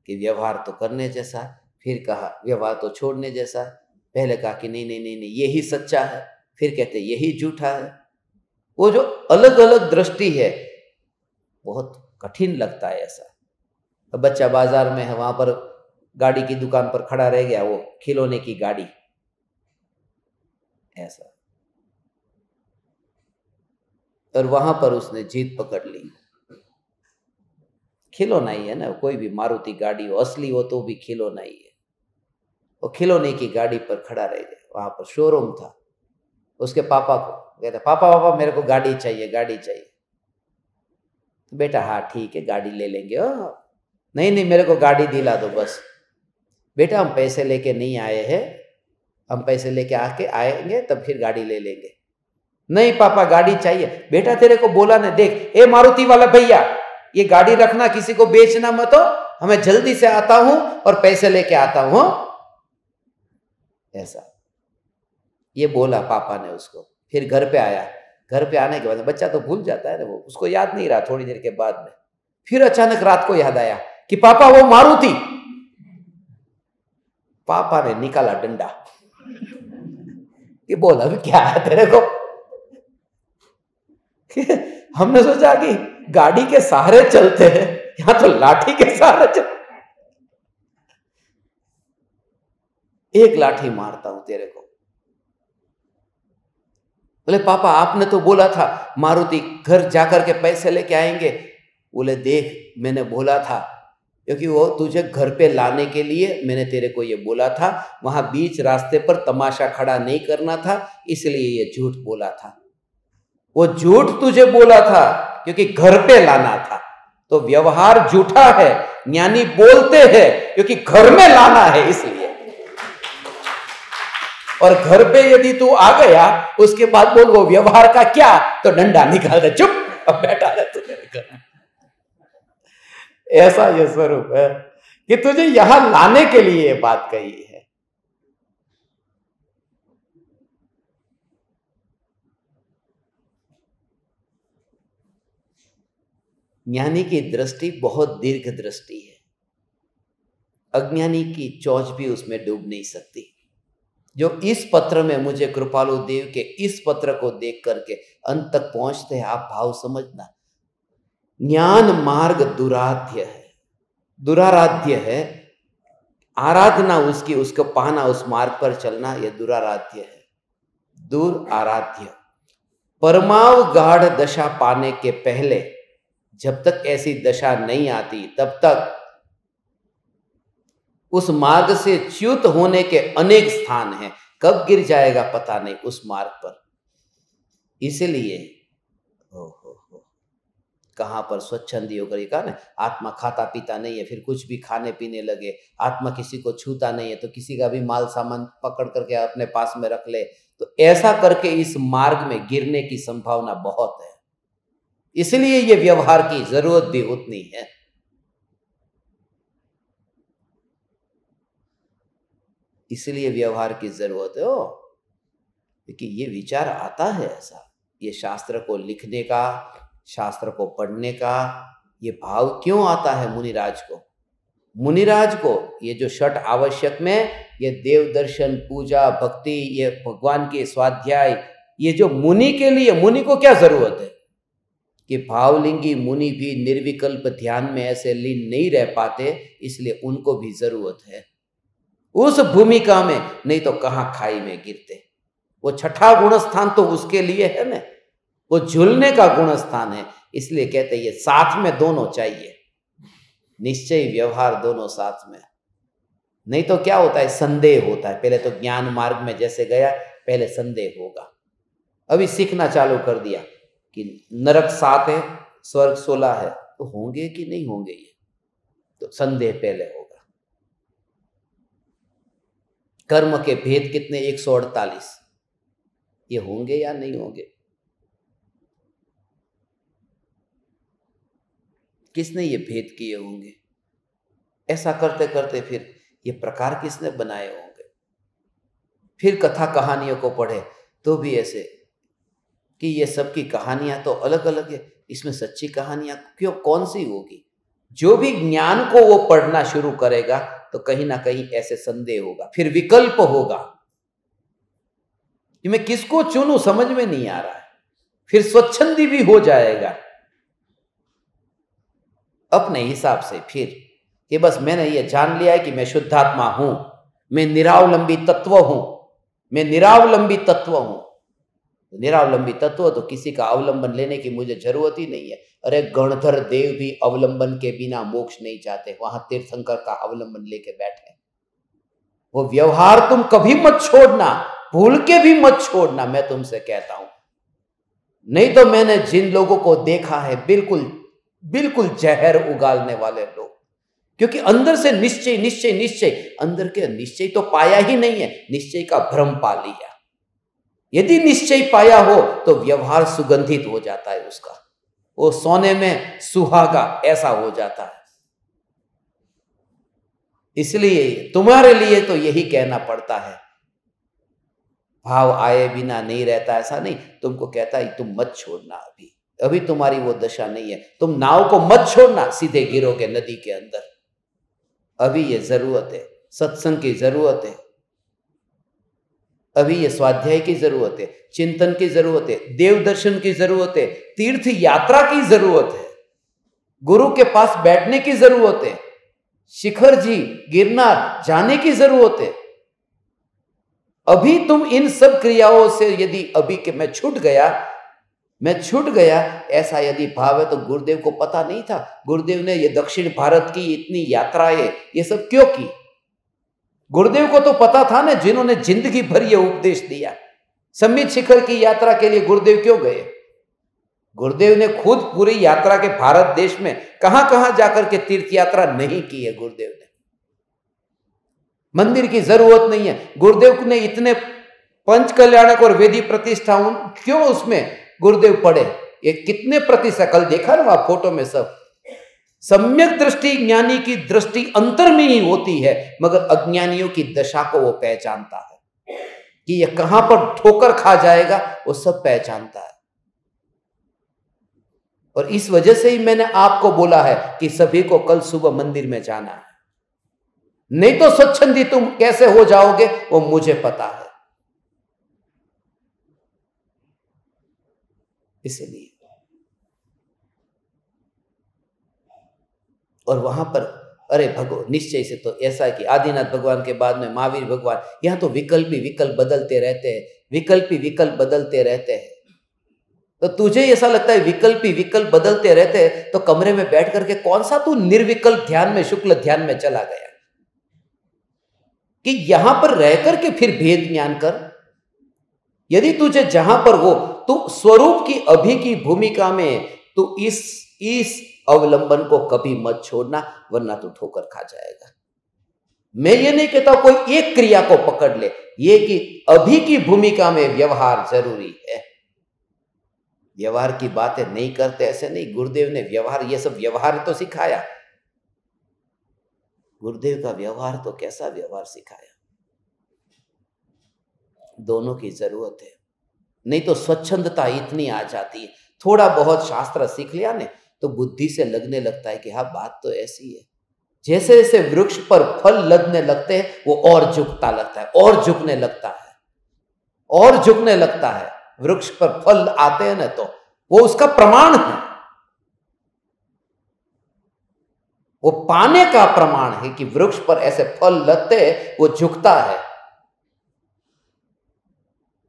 Speaker 1: कि व्यवहार तो करने जैसा, फिर कहा व्यवहार तो छोड़ने जैसा, पहले कहा कि नहीं नहीं नहीं नहीं यही सच्चा है, फिर कहते यही झूठा है। वो जो अलग अलग दृष्टि है बहुत कठिन लगता है ऐसा। तो बच्चा बाजार में है, वहां पर गाड़ी की दुकान पर खड़ा रह गया, वो खिलौने की गाड़ी, ऐसा, और वहां पर उसने जीत पकड़ ली। खिलौना ही है ना, कोई भी मारुति गाड़ी हो, असली हो तो भी खिलौना ही है। वो खिलौने की गाड़ी पर खड़ा रह गया, वहां पर शोरूम था। उसके पापा को कहता पापा पापा मेरे को गाड़ी चाहिए, गाड़ी चाहिए। तो बेटा हाँ ठीक है गाड़ी ले लेंगे। नहीं नहीं मेरे को गाड़ी दिला दो बस। बेटा हम पैसे लेके नहीं आए हैं, हम पैसे लेके आके आएंगे तब फिर गाड़ी ले लेंगे। नहीं पापा गाड़ी चाहिए। बेटा तेरे को बोला ना, देख ए मारुति वाला भैया ये गाड़ी रखना, किसी को बेचना मत हो, हमें जल्दी से आता हूं और पैसे लेके आता हूं। ऐसा ये बोला पापा ने उसको। फिर घर पे आया, घर पे आने के बाद बच्चा तो भूल जाता है ना, वो उसको याद नहीं रहा। थोड़ी देर के बाद में फिर अचानक रात को याद आया कि पापा वो मारुति। पापा ने निकाला डंडा, ये बोला भी क्या है तेरे को। हमने सोचा कि गाड़ी के सहारे चलते हैं, यहां तो लाठी के सहारे चल। एक लाठी मारता हूं तेरे को। बोले पापा आपने तो बोला था मारुति घर जाकर के पैसे लेके आएंगे। बोले देख मैंने बोला था, क्योंकि वो तुझे घर पे लाने के लिए मैंने तेरे को ये बोला था, वहां बीच रास्ते पर तमाशा खड़ा नहीं करना था, इसलिए ये झूठ बोला था। वो झूठ तुझे बोला था क्योंकि घर पे लाना था। तो व्यवहार झूठा है, ज्ञानी बोलते हैं क्योंकि घर में लाना है इसलिए। और घर पे यदि तू आ गया उसके बाद बोल वो व्यवहार का क्या, तो डंडा निकाल दे, चुप अब बैठा रहे तू मेरे घर में। ऐसा ये स्वरूप है कि तुझे यहां लाने के लिए ये बात कही है। ज्ञानी की दृष्टि बहुत दीर्घ दृष्टि है, अज्ञानी की चौंच भी उसमें डूब नहीं सकती। जो इस पत्र में मुझे कृपालु देव के इस पत्र को देख करके अंत तक पहुंचते हैं, आप भाव समझना। ज्ञान मार्ग दुराध्य है, दुराराध्य है। आराधना उसकी, उसको पाना, उस मार्ग पर चलना, यह दुराराध्य है, दूर आराध्य। परमाव गाढ़ दशा पाने के पहले जब तक ऐसी दशा नहीं आती तब तक उस मार्ग से च्युत होने के अनेक स्थान हैं। कब गिर जाएगा पता नहीं उस मार्ग पर। इसलिए कहां पर स्वच्छंदी होकर कहा ना, आत्मा खाता पीता नहीं है, फिर कुछ भी खाने पीने लगे। आत्मा किसी को छूता नहीं है तो किसी का भी माल सामान पकड़ करके अपने पास में रख ले, तो ऐसा करके इस मार्ग में गिरने की संभावना बहुत है। इसलिए ये व्यवहार की जरूरत भी उतनी है। इसलिए व्यवहार की जरूरत है क्योंकि ये विचार आता है ऐसा, ये शास्त्र को लिखने का, शास्त्र को पढ़ने का ये भाव क्यों आता है मुनिराज को। मुनिराज को ये जो षट आवश्यक में, ये देव दर्शन, पूजा, भक्ति, ये भगवान के स्वाध्याय, ये जो मुनि के लिए, मुनि को क्या जरूरत है कि भावलिंगी मुनि भी निर्विकल्प ध्यान में ऐसे लीन नहीं रह पाते, इसलिए उनको भी जरूरत है। उस भूमिका में, नहीं तो कहां खाई में गिरते। वो छठा गुण स्थान तो उसके लिए है ना, वो झूलने का गुण स्थान है। इसलिए कहते हैं ये साथ में दोनों चाहिए, निश्चय व्यवहार दोनों साथ में। नहीं तो क्या होता है, संदेह होता है। पहले तो ज्ञान मार्ग में जैसे गया, पहले संदेह होगा। अभी सीखना चालू कर दिया कि नरक 7 है, स्वर्ग 16 है, तो होंगे कि नहीं होंगे, ये तो संदेह पहले होगा। कर्म के भेद कितने, 148, ये होंगे या नहीं होंगे? किसने ये भेद किए होंगे? ऐसा करते करते फिर ये प्रकार किसने बनाए होंगे? फिर कथा कहानियों को पढ़े तो भी ऐसे कि ये सब की कहानियां तो अलग अलग है, इसमें सच्ची कहानियां क्यों, कौन सी होगी? जो भी ज्ञान को वो पढ़ना शुरू करेगा तो कहीं ना कहीं ऐसे संदेह होगा, फिर विकल्प होगा कि मैं किसको चुनूं, समझ में नहीं आ रहा है। फिर स्वच्छंदी भी हो जाएगा अपने हिसाब से। फिर कि बस मैंने ये जान लिया है कि मैं शुद्धात्मा हूं, मैं निरावलंबी तत्व हूं, मैं निरावलंबी तत्व हूं। निरावलंबी तत्व तो किसी का अवलंबन लेने की मुझे जरूरत ही नहीं है। अरे गणधर देव भी अवलंबन के बिना मोक्ष नहीं चाहते, वहां तीर्थंकर का अवलंबन लेके बैठे। वो व्यवहार तुम कभी मत छोड़ना, भूल के भी मत छोड़ना, मैं तुमसे कहता हूं। नहीं तो मैंने जिन लोगों को देखा है, बिल्कुल बिल्कुल जहर उगालने वाले लोग, क्योंकि अंदर से निश्चय निश्चय निश्चय, अंदर के निश्चय तो पाया ही नहीं है, निश्चय का भ्रम पा लिया। यदि निश्चय पाया हो तो व्यवहार सुगंधित हो जाता है उसका, वो सोने में सुहागा ऐसा हो जाता है। इसलिए तुम्हारे लिए तो यही कहना पड़ता है, भाव आए बिना नहीं रहता, ऐसा नहीं। तुमको कहता है तुम मत छोड़ना, अभी अभी तुम्हारी वो दशा नहीं है, तुम नाव को मत छोड़ना, सीधे गिरोगे नदी के अंदर। अभी ये जरूरत है, सत्संग की जरूरत है, अभी ये स्वाध्याय की जरूरत है, चिंतन की जरूरत है, देव दर्शन की जरूरत है, तीर्थ यात्रा की जरूरत है, गुरु के पास बैठने की जरूरत है, शिखर जी गिरनार जाने की जरूरत है। अभी तुम इन सब क्रियाओं से यदि अभी के मैं छूट गया ऐसा यदि भाव है, तो गुरुदेव को पता नहीं था, गुरुदेव ने ये दक्षिण भारत की इतनी यात्राएं ये सब क्यों की? गुरुदेव को तो पता था ना, जिन्होंने जिंदगी भर ये उपदेश दिया। सम्मित शिखर की यात्रा के लिए गुरुदेव क्यों गए? गुरुदेव ने खुद पूरी यात्रा के भारत देश में कहां कहां जाकर के तीर्थ यात्रा नहीं की है। गुरुदेव ने मंदिर की जरूरत नहीं है, गुरुदेव ने इतने पंच कल्याणक और वेदी प्रतिष्ठा क्यों उसमें गुरुदेव पढ़े? ये कितने प्रतिशत, कल देखा ना वहां फोटो में, सब सम्यक दृष्टि ज्ञानी की दृष्टि अंतर में ही होती है, मगर अज्ञानियों की दशा को वो पहचानता है कि ये कहां पर ठोकर खा जाएगा, वो सब पहचानता है। और इस वजह से ही मैंने आपको बोला है कि सभी को कल सुबह मंदिर में जाना है, नहीं तो स्वच्छंदी तुम कैसे हो जाओगे वो मुझे पता है। इसलिए और वहां पर अरे भगवान निश्चय से तो ऐसा है कि आदिनाथ भगवान के बाद में महावीर भगवान, यहां तो विकल्प ही विकल्प बदलते रहते हैं, विकल्प ही विकल्प बदलते रहते हैं। तो तुझे ऐसा लगता है विकल्प ही विकल्प बदलते रहते हैं, तो कमरे में बैठ करके कौन सा तू निर्विकल्प ध्यान में, शुक्ल ध्यान में चला गया कि यहां पर रह करके फिर भेद ज्ञान कर। यदि तुझे जहां पर हो, तू स्वरूप की अभी की भूमिका में, तू इस अवलंबन को कभी मत छोड़ना, वरना तू ठोकर खा जाएगा। मैं ये नहीं कहता कोई एक क्रिया को पकड़ ले, ये कि अभी की भूमिका में व्यवहार जरूरी है। व्यवहार की बातें नहीं करते ऐसे नहीं, गुरुदेव ने व्यवहार, ये सब व्यवहार तो सिखाया। गुरुदेव का व्यवहार तो कैसा व्यवहार सिखाया, दोनों की जरूरत है। नहीं तो स्वच्छंदता इतनी आ जाती है, थोड़ा बहुत शास्त्र सीख लिया ने तो बुद्धि से लगने लगता है कि हाँ बात तो ऐसी है। जैसे जैसे वृक्ष पर फल लगने लगते हैं, वो और झुकता लगता है, और झुकने लगता है, और झुकने लगता है। वृक्ष पर फल आते हैं ना, तो वो उसका प्रमाण है। वो पाने का प्रमाण है कि वृक्ष पर ऐसे फल लगते वो झुकता है।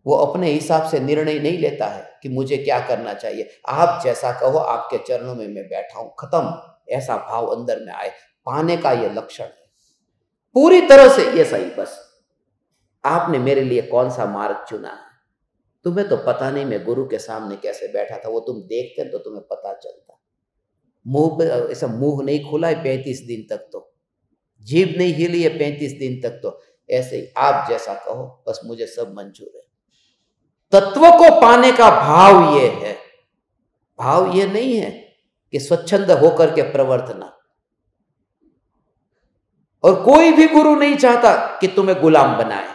Speaker 1: वो अपने हिसाब से निर्णय नहीं लेता है कि मुझे क्या करना चाहिए, आप जैसा कहो आपके चरणों में मैं बैठा हूं, खत्म। ऐसा भाव अंदर में आए, पाने का ये लक्षण है पूरी तरह से। ये सही, बस आपने मेरे लिए कौन सा मार्ग चुना है, तुम्हें तो पता नहीं मैं गुरु के सामने कैसे बैठा था, वो तुम देखते तो तुम्हें पता चलता। मुंह पे ऐसा मुंह नहीं खुला है 35 दिन तक, तो जीभ नहीं हिली है 35 दिन तक, तो ऐसे ही आप जैसा कहो बस मुझे सब मंजूर है। तत्व को पाने का भाव ये है। भाव ये नहीं है कि स्वच्छंद होकर के प्रवर्तना, और कोई भी गुरु नहीं चाहता कि तुम्हें गुलाम बनाए।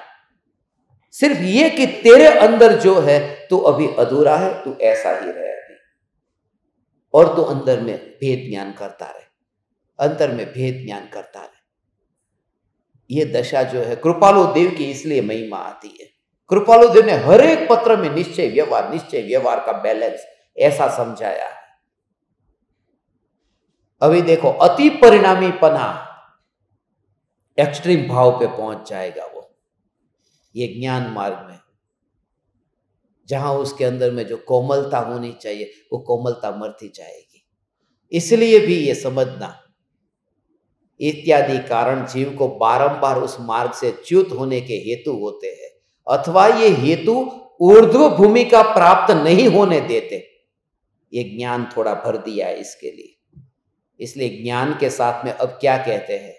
Speaker 1: सिर्फ ये कि तेरे अंदर जो है तू अभी अधूरा है, तू ऐसा ही रहे अभी, और तू अंदर में भेद ज्ञान करता रहे, अंतर में भेद ज्ञान करता रहे। ये दशा जो है कृपालु देव की इसलिए महिमा आती है। कृपालु देव ने हर एक पत्र में निश्चय व्यवहार का बैलेंस ऐसा समझाया है। अभी देखो अति परिणामी पना एक्सट्रीम भाव पे पहुंच जाएगा वो, ये ज्ञान मार्ग में, जहां उसके अंदर में जो कोमलता होनी चाहिए वो कोमलता मरती जाएगी। इसलिए भी ये समझना इत्यादि कारण जीव को बारंबार उस मार्ग से च्युत होने के हेतु होते हैं, अथवा ये हेतु ऊर्ध्व भूमि का प्राप्त नहीं होने देते। ये ज्ञान थोड़ा भर दिया है इसके लिए। इसलिए ज्ञान के साथ में अब क्या कहते हैं,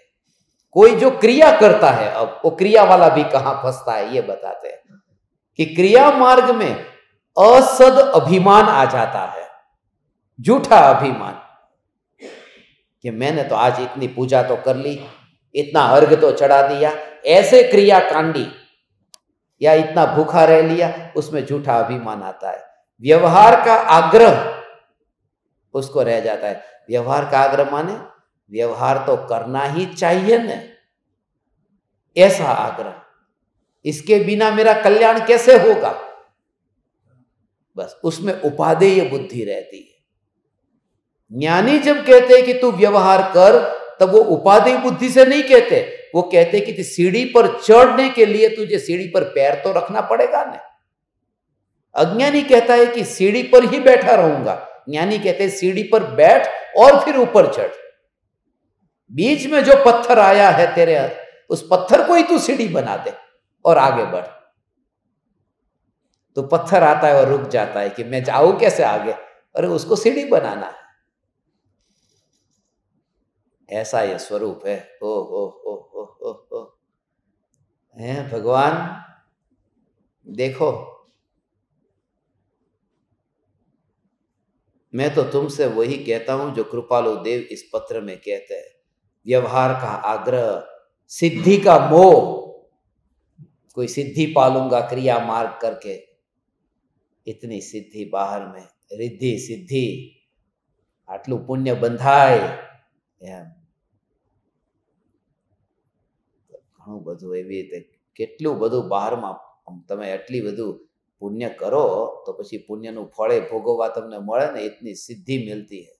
Speaker 1: कोई जो क्रिया करता है, अब वो क्रिया वाला भी कहां फंसता है ये बताते हैं कि क्रिया मार्ग में असद अभिमान आ जाता है, झूठा अभिमान कि मैंने तो आज इतनी पूजा तो कर ली, इतना अर्घ तो चढ़ा दिया, ऐसे क्रिया कांडी, या इतना भूखा रह लिया, उसमें झूठा अभिमान आता है। व्यवहार का आग्रह उसको रह जाता है। व्यवहार का आग्रह माने व्यवहार तो करना ही चाहिए न, ऐसा आग्रह, इसके बिना मेरा कल्याण कैसे होगा, बस उसमें उपादेय बुद्धि रहती है। ज्ञानी जब कहते हैं कि तू व्यवहार कर, तब वो उपादेय बुद्धि से नहीं कहते, वो कहते कि सीढ़ी पर चढ़ने के लिए तुझे सीढ़ी पर पैर तो रखना पड़ेगा ना। अज्ञानी कहता है कि सीढ़ी पर ही बैठा रहूंगा, ज्ञानी कहते हैं सीढ़ी पर बैठ और फिर ऊपर चढ़। बीच में जो पत्थर आया है तेरे, उस पत्थर को ही तू सीढ़ी बना दे और आगे बढ़। तो पत्थर आता है और रुक जाता है कि मैं जाऊं कैसे आगे, अरे उसको सीढ़ी बनाना है। ऐसा ये स्वरूप है। ओ ओ ओ ओ ओ ओ है भगवान। देखो मैं तो तुमसे वही कहता हूं जो कृपालु देव इस पत्र में कहते हैं। व्यवहार का आग्रह, सिद्धि का मोह, कोई सिद्धि पालूंगा क्रिया मार्ग करके, इतनी सिद्धि बाहर में, रिद्धि सिद्धि, आटलू पुण्य बंधाय, घणું બધું એવી રીતે કેટલું બધું બહારમાં તમે આટલી બધું પુણ્ય કરો તો પછી પુણ્યનું ફળ ભોગવવા તમને મળે ને, इतनी सिद्धि मिलती है।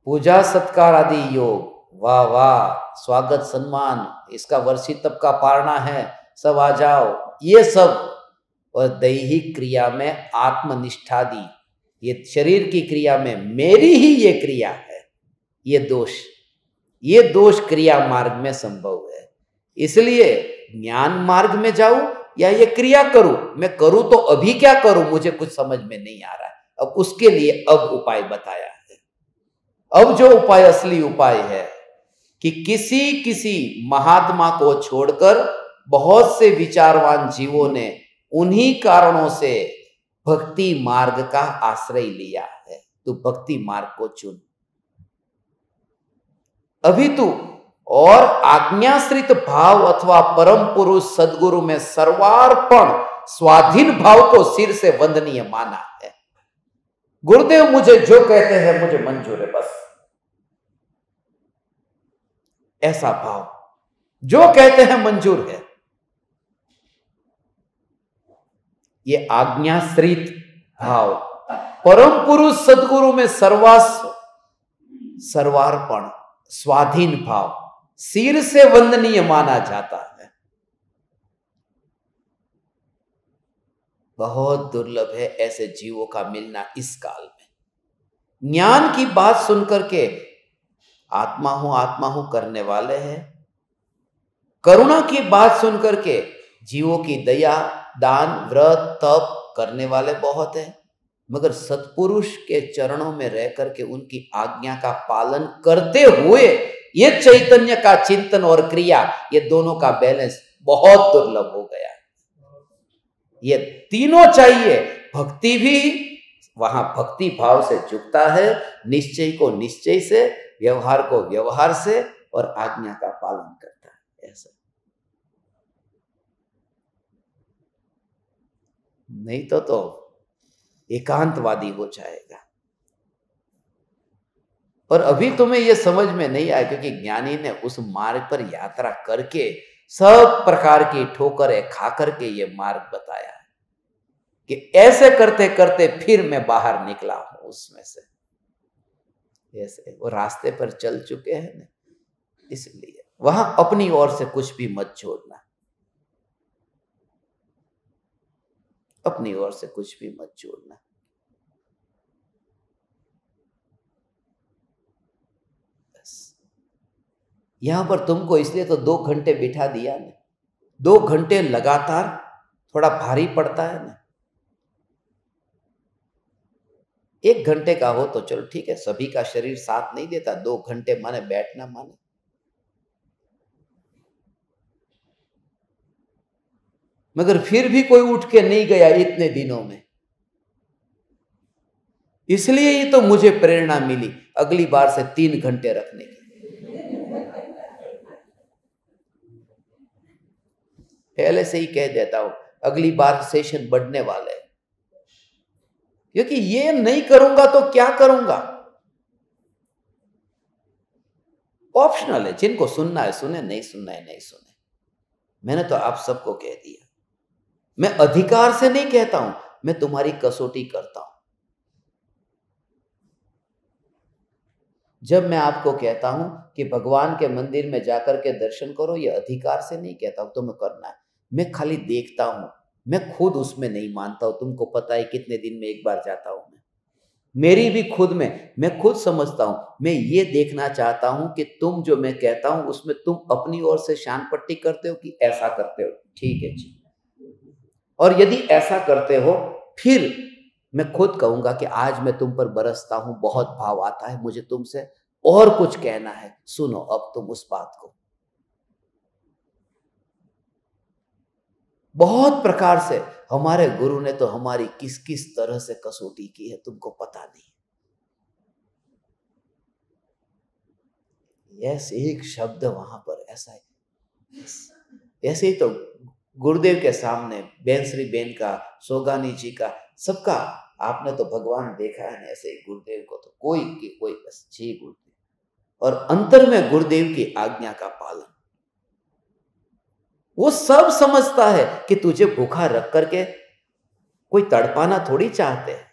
Speaker 1: पूजा सत्कार आदि योग, वाह वाह, स्वागत सम्मान, इसका वर्षी तप का पारना है, सब आ जाओ, ये सब। और दैहिक क्रिया में आत्मनिष्ठा दी, ये शरीर की क्रिया में मेरी ही ये क्रिया है, ये दोष क्रिया मार्ग में संभव है। इसलिए ज्ञान मार्ग में जाऊं या ये क्रिया करूं, मैं करूं तो अभी क्या करूं मुझे कुछ समझ में नहीं आ रहा है। अब उसके लिए अब उपाय बताया है। अब जो उपाय असली उपाय है कि किसी महात्मा को छोड़कर बहुत से विचारवान जीवों ने उन्हीं कारणों से भक्ति मार्ग का आश्रय लिया है। तू भक्ति मार्ग को चुन अभी तू, और आज्ञाश्रित भाव अथवा परम पुरुष सदगुरु में सर्वार्पण स्वाधीन भाव को सिर से वंदनीय माना है। गुरुदेव मुझे जो कहते हैं मुझे मंजूर है, बस ऐसा भाव, जो कहते हैं मंजूर है, ये आज्ञाश्रित भाव। परम पुरुष सदगुरु में सर्वस्व सर्वार्पण, स्वाधीन भाव सिर से वंदनीय माना जाता है। बहुत दुर्लभ है ऐसे जीवों का मिलना इस काल में। ज्ञान की बात सुनकर के आत्मा हूं करने वाले हैं, करुणा की बात सुनकर के जीवों की दया, दान, व्रत, तप करने वाले बहुत हैं, मगर सत्पुरुष के चरणों में रह करके उनकी आज्ञा का पालन करते हुए ये चैतन्य का चिंतन और क्रिया, ये दोनों का बैलेंस बहुत दुर्लभ हो गया। ये तीनों चाहिए। भक्ति भी वहां भक्ति भाव से झुकता है, निश्चय को निश्चय से, व्यवहार को व्यवहार से, और आज्ञा का पालन करता है। ऐसा नहीं तो एकांतवादी हो जाएगा। और अभी तुम्हें यह समझ में नहीं आया, क्योंकि ज्ञानी ने उस मार्ग पर यात्रा करके सब प्रकार की ठोकरें खा करके ये मार्ग बताया है कि ऐसे करते करते फिर मैं बाहर निकला हूं उसमें से। ऐसे वो रास्ते पर चल चुके हैं ना, इसलिए वहां अपनी ओर से कुछ भी मत छोड़ना, अपनी ओर से कुछ भी मत छोड़ना। यहां पर तुमको इसलिए तो 2 घंटे बिठा दिया ना, 2 घंटे लगातार थोड़ा भारी पड़ता है ना। 1 घंटे का हो तो चलो ठीक है, सभी का शरीर साथ नहीं देता, 2 घंटे माने बैठना माने। मगर फिर भी कोई उठ के नहीं गया इतने दिनों में, इसलिए ही तो मुझे प्रेरणा मिली अगली बार से 3 घंटे रखने की। पहले से ही कह देता हूं, अगली बार सेशन बढ़ने वाले हैं, क्योंकि ये नहीं करूंगा तो क्या करूंगा। ऑप्शनल है, जिनको सुनना है सुने, नहीं सुनना है नहीं सुने। मैंने तो आप सबको कह दिया। मैं अधिकार से नहीं कहता हूं, मैं तुम्हारी कसौटी करता हूं। जब मैं आपको कहता हूं कि भगवान के मंदिर में जाकर के दर्शन करो, ये अधिकार से नहीं कहता हूं तुम्हें करना है, मैं खाली देखता हूं, मैं खुद उसमें नहीं मानता हूं। तुमको पता है कितने दिन में एक बार जाता हूं मैं, मेरी भी खुद में, मैं खुद समझता हूं। मैं ये देखना चाहता हूं कि तुम जो मैं कहता हूं उसमें तुम अपनी ओर से शान पट्टी करते हो कि ऐसा करते हो, ठीक है जी। और यदि ऐसा करते हो, फिर मैं खुद कहूंगा कि आज मैं तुम पर बरसता हूं, बहुत भाव आता है मुझे तुमसे, और कुछ कहना है, सुनो अब तुम उस बात को। बहुत प्रकार से हमारे गुरु ने तो हमारी किस किस तरह से कसौटी की है, तुमको पता नहीं। यस, एक शब्द वहां पर ऐसा है। ऐसे ही तो गुरुदेव के सामने बेंसरी बेन का, सोगानी जी का, सबका आपने तो भगवान देखा है ना। ऐसे गुरुदेव को तो कोई बस जी गुरुदेव, और अंतर में गुरुदेव की आज्ञा का पालन। वो सब समझता है कि तुझे भूखा रख करके कोई तड़पाना थोड़ी चाहते हैं।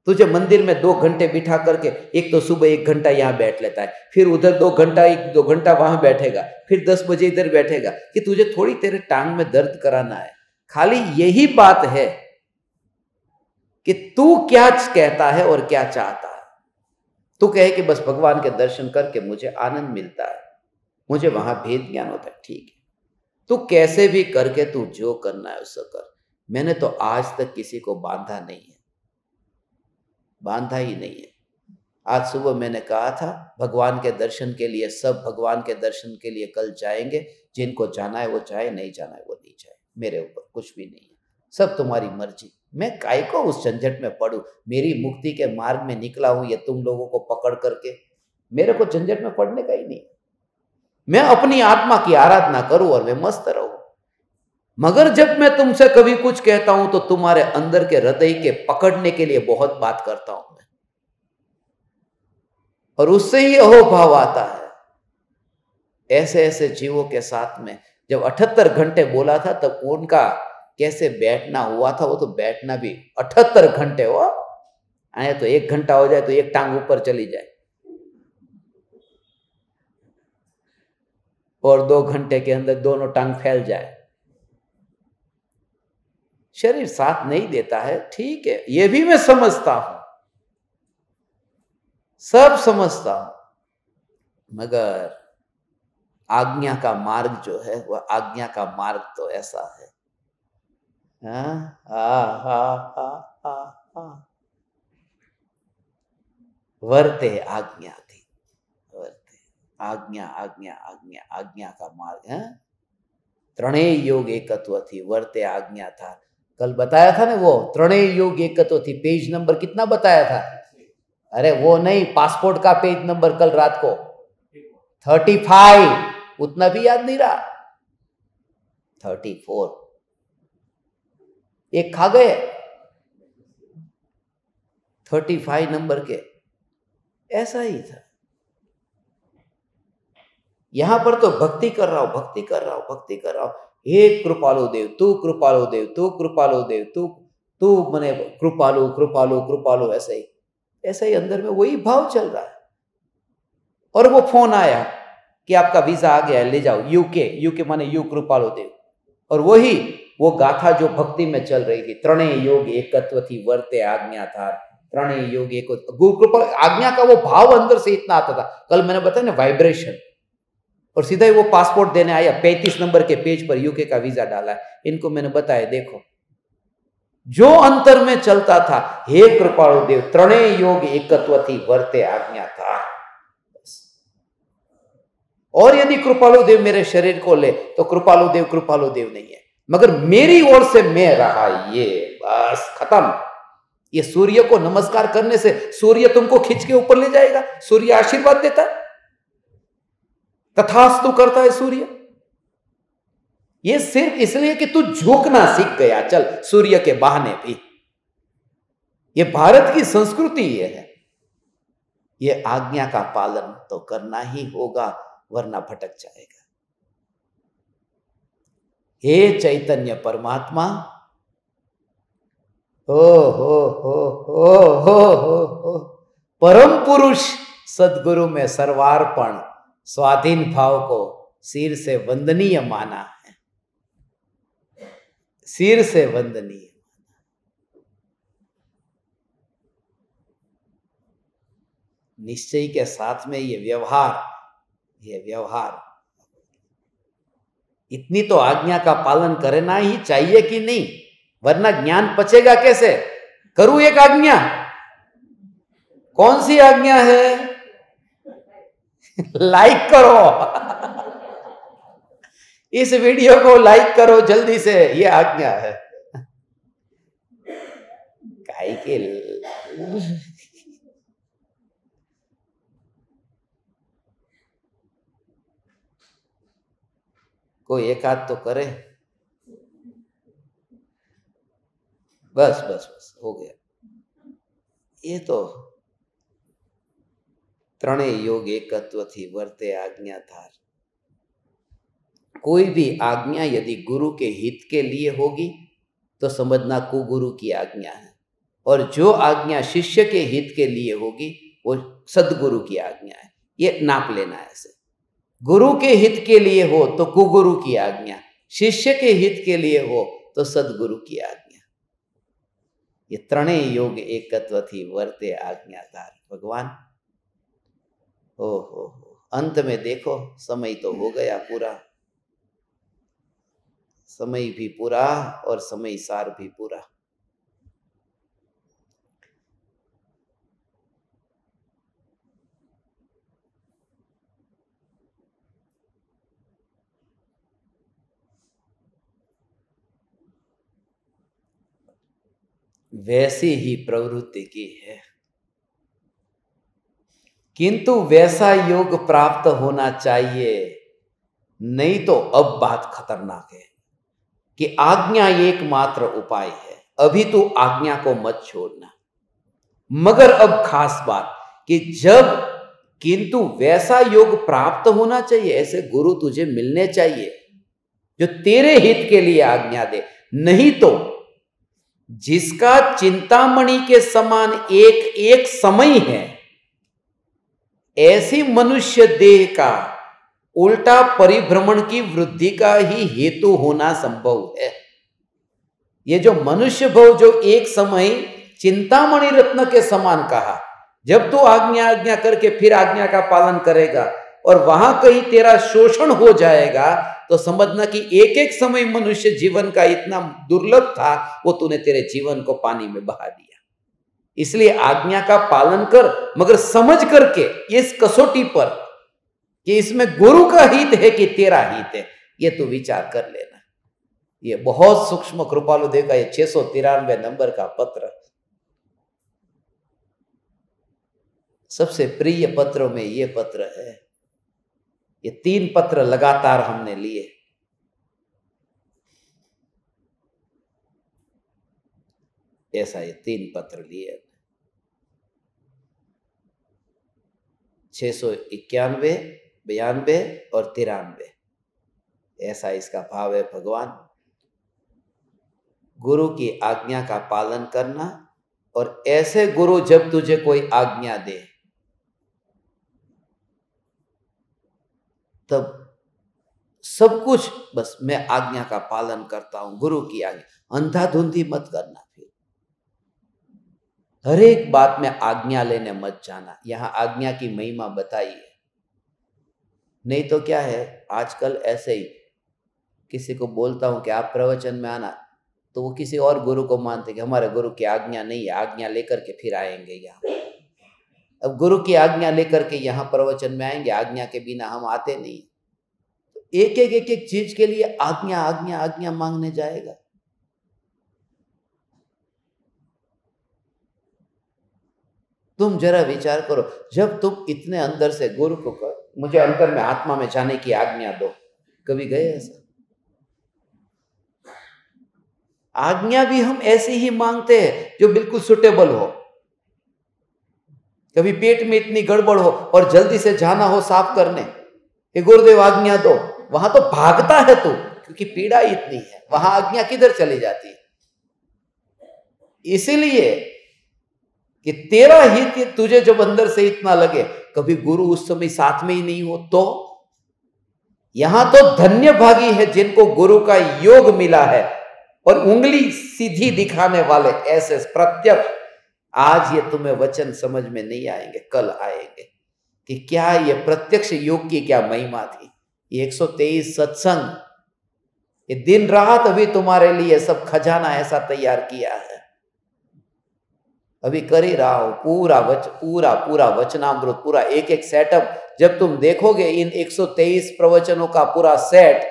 Speaker 1: तुझे मंदिर में 2 घंटे बिठा करके, एक तो सुबह 1 घंटा यहां बैठ लेता है, फिर उधर 2 घंटा, 1-2 घंटा वहां बैठेगा, फिर 10 बजे इधर बैठेगा, कि तुझे थोड़ी तेरे टांग में दर्द कराना है। खाली यही बात है कि तू क्या कहता है और क्या चाहता है। तू कहे कि बस भगवान के दर्शन करके मुझे आनंद मिलता है, मुझे वहां भेद ज्ञान होता है, ठीक है, तू कैसे भी करके तू जो करना है उसको कर। मैंने तो आज तक किसी को बांधा नहीं है, बांधा ही नहीं है। आज सुबह मैंने कहा था भगवान के दर्शन के लिए, सब भगवान के दर्शन के लिए कल जाएंगे, जिनको जाना है वो जाए, नहीं जाना है वो नहीं जाए, मेरे ऊपर कुछ भी नहीं है, सब तुम्हारी मर्जी। मैं काय को उस झंझट में पड़ूं, मेरी मुक्ति के मार्ग में निकला हूं, ये तुम लोगों को पकड़ करके, मेरे को झंझट में पड़ने का ही नहीं। मैं अपनी आत्मा की आराधना करूं और मैं मस्त रहूं। मगर जब मैं तुमसे कभी कुछ कहता हूं तो तुम्हारे अंदर के हृदय के पकड़ने के लिए बहुत बात करता हूं मैं, और उससे ही अहोभाव आता है। ऐसे ऐसे जीवों के साथ में जब 78 घंटे बोला था, तब उनका कैसे बैठना हुआ था, वो तो बैठना भी 78 घंटे हुआ। आए तो 1 घंटा हो जाए तो एक टांग ऊपर चली जाए, और 2 घंटे के अंदर दोनों टांग फैल जाए। शरीर साथ नहीं देता है, ठीक है, ये भी मैं समझता हूं, सब समझता हूं, मगर आज्ञा का मार्ग जो है वह आज्ञा का मार्ग तो ऐसा है। वर्ते आज्ञा थी, वर्ते आज्ञा आज्ञा आज्ञा आज्ञा का मार्ग है। त्रणेय योग एकत्व थी, वर्ते आज्ञा था। कल बताया था ना वो त्रणेय योग एकत्व थी, पेज नंबर कितना बताया था? अरे वो नहीं, पासपोर्ट का पेज नंबर कल रात को 35, उतना भी याद नहीं रहा, 34 एक खा गए 35 नंबर के। ऐसा ही था। यहां पर तो भक्ति कर रहा हूं, भक्ति कर रहा हूं, भक्ति कर रहा हूं, हे कृपालु देव, तू कृपालु देव, तू कृपालु देव, तू मने कृपालु कृपालु कृपालु, ऐसा ही अंदर में वही भाव चल रहा है। और वो फोन आया कि आपका वीजा आ गया है, ले जाओ यूके माने यू कृपालु देव। और वही वो गाथा जो भक्ति में चल रही थी, त्रणेय योग एकत्व थी, वर्ते आज्ञा था, त्रणेय योग एक गुरु कृपा आज्ञा का वो भाव अंदर से इतना आता था। कल मैंने बताया ना वाइब्रेशन, और सीधा ही वो पासपोर्ट देने आया, 35 नंबर के पेज पर यूके का वीजा डाला है। इनको मैंने बताया, देखो जो अंतर में चलता था, हे कृपालु देव, त्रणेय योग एकत्व थी, वर्ते आज्ञा था। और यदि कृपालु देव मेरे शरीर को ले तो कृपालु देव नहीं है, मगर मेरी ओर से मैं रहा, ये बस खत्म। ये सूर्य को नमस्कार करने से सूर्य तुमको खींच के ऊपर ले जाएगा, सूर्य आशीर्वाद देता है, तथास्तु करता है सूर्य। ये सिर्फ इसलिए कि तू झुकना सीख गया, चल सूर्य के बहाने भी। ये भारत की संस्कृति ये है, ये आज्ञा का पालन तो करना ही होगा, वरना भटक जाएगा। हे चैतन्य परमात्मा, हो परम पुरुष सदगुरु में सर्वार्पण स्वाधीन भाव को सिर से वंदनीय माना है, सिर से वंदनीय। निश्चय के साथ में ये व्यवहार इतनी तो आज्ञा का पालन करना ही चाहिए कि नहीं, वरना ज्ञान पचेगा कैसे? करूं एक आज्ञा, कौन सी आज्ञा है? लाइक करो इस वीडियो को लाइक करो जल्दी से, ये आज्ञा है। काहे के कोई एक आध तो करे, बस हो गया। ये तो त्रणेय योग एकत्व थी, वर्ते आज्ञा था। कोई भी आज्ञा यदि गुरु के हित के लिए होगी तो समझना कुगुरु की आज्ञा है, और जो आज्ञा शिष्य के हित के लिए होगी वो सदगुरु की आज्ञा है। ये नाप लेना ऐसे, गुरु के हित के लिए हो तो कुगुरु की आज्ञा, शिष्य के हित के लिए हो तो सदगुरु की आज्ञा। ये त्रणेय योग एकत्व थी, वर्ते आज्ञाधार। भगवान हो अंत में देखो, समय तो हो गया पूरा, समय भी पूरा और समय सार भी पूरा। वैसी ही प्रवृत्ति की है, किंतु वैसा योग प्राप्त होना चाहिए, नहीं तो अब बात खतरनाक है कि आज्ञा एकमात्र उपाय है। अभी तो आज्ञा को मत छोड़ना, मगर अब खास बात कि जब किंतु वैसा योग प्राप्त होना चाहिए, ऐसे गुरु तुझे मिलने चाहिए जो तेरे हित के लिए आज्ञा दे। नहीं तो जिसका चिंतामणि के समान एक एक समय है, ऐसी मनुष्य देह का उल्टा परिभ्रमण की वृद्धि का ही हेतु होना संभव है। ये जो मनुष्य भव जो एक समय चिंतामणि रत्न के समान कहा, जब तू आज्ञा करके फिर आज्ञा का पालन करेगा और वहां कहीं तेरा शोषण हो जाएगा, तो समझना कि एक एक समय मनुष्य जीवन का इतना दुर्लभ था, वो तूने तेरे जीवन को पानी में बहा दिया। इसलिए आज्ञा का पालन कर, मगर समझ करके इस कसौटी पर कि इसमें गुरु का हित है कि तेरा हित है, ये तू विचार कर लेना। ये बहुत सूक्ष्म कृपालु देव का ये 693 नंबर का पत्र, सबसे प्रिय पत्रों में ये पत्र है। ये 3 पत्र लगातार हमने लिए। ऐसा ये 3 पत्र लिए, 691, 92 और 93। ऐसा इसका भाव है। भगवान, गुरु की आज्ञा का पालन करना, और ऐसे गुरु जब तुझे कोई आज्ञा दे तब सब कुछ बस मैं आज्ञा का पालन करता हूं, गुरु की आज्ञा, अंधाधुंधी मत करना। फिर हर एक बात में आज्ञा लेने मत जाना। यहां आज्ञा की महिमा बताई है। नहीं तो क्या है, आजकल ऐसे ही किसी को बोलता हूं कि आप प्रवचन में आना, तो वो किसी और गुरु को मानते कि हमारे गुरु की आज्ञा नहीं है, आज्ञा लेकर के फिर आएंगे यहाँ। अब गुरु की आज्ञा लेकर के यहाँ प्रवचन में आएंगे, आज्ञा के बिना हम आते नहीं। एक एक चीज के लिए आज्ञा आज्ञा आज्ञा मांगने जाएगा। तुम जरा विचार करो, जब तुम इतने अंदर से गुरु को कहो मुझे अंतर में आत्मा में जाने की आज्ञा दो, कभी गए ऐसा? आज्ञा भी हम ऐसे ही मांगते हैं जो बिल्कुल सुटेबल हो। कभी पेट में इतनी गड़बड़ हो और जल्दी से जाना हो साफ करने, कि गुरुदेव आज्ञा दो, वहां तो भागता है तू, क्योंकि पीड़ा इतनी है, वहां आज्ञा किधर चली जाती है। इसीलिए कि तेरा हित तुझे जब अंदर से इतना लगे, कभी गुरु उस समय साथ में ही नहीं हो, तो यहां तो धन्य भागी है जिनको गुरु का योग मिला है। और उंगली सीधी दिखाने वाले ऐसे प्रत्यक्ष, आज ये तुम्हें वचन समझ में नहीं आएंगे, कल आएंगे कि क्या ये प्रत्यक्ष योग की क्या महिमा थी। ये 123 सत्संग, ये दिन रात अभी तुम्हारे लिए सब खजाना ऐसा तैयार किया है। अभी कर ही रहा हो पूरा वचनामृत, पूरा एक एक सेटअप। जब तुम देखोगे इन 123 प्रवचनों का पूरा सेट,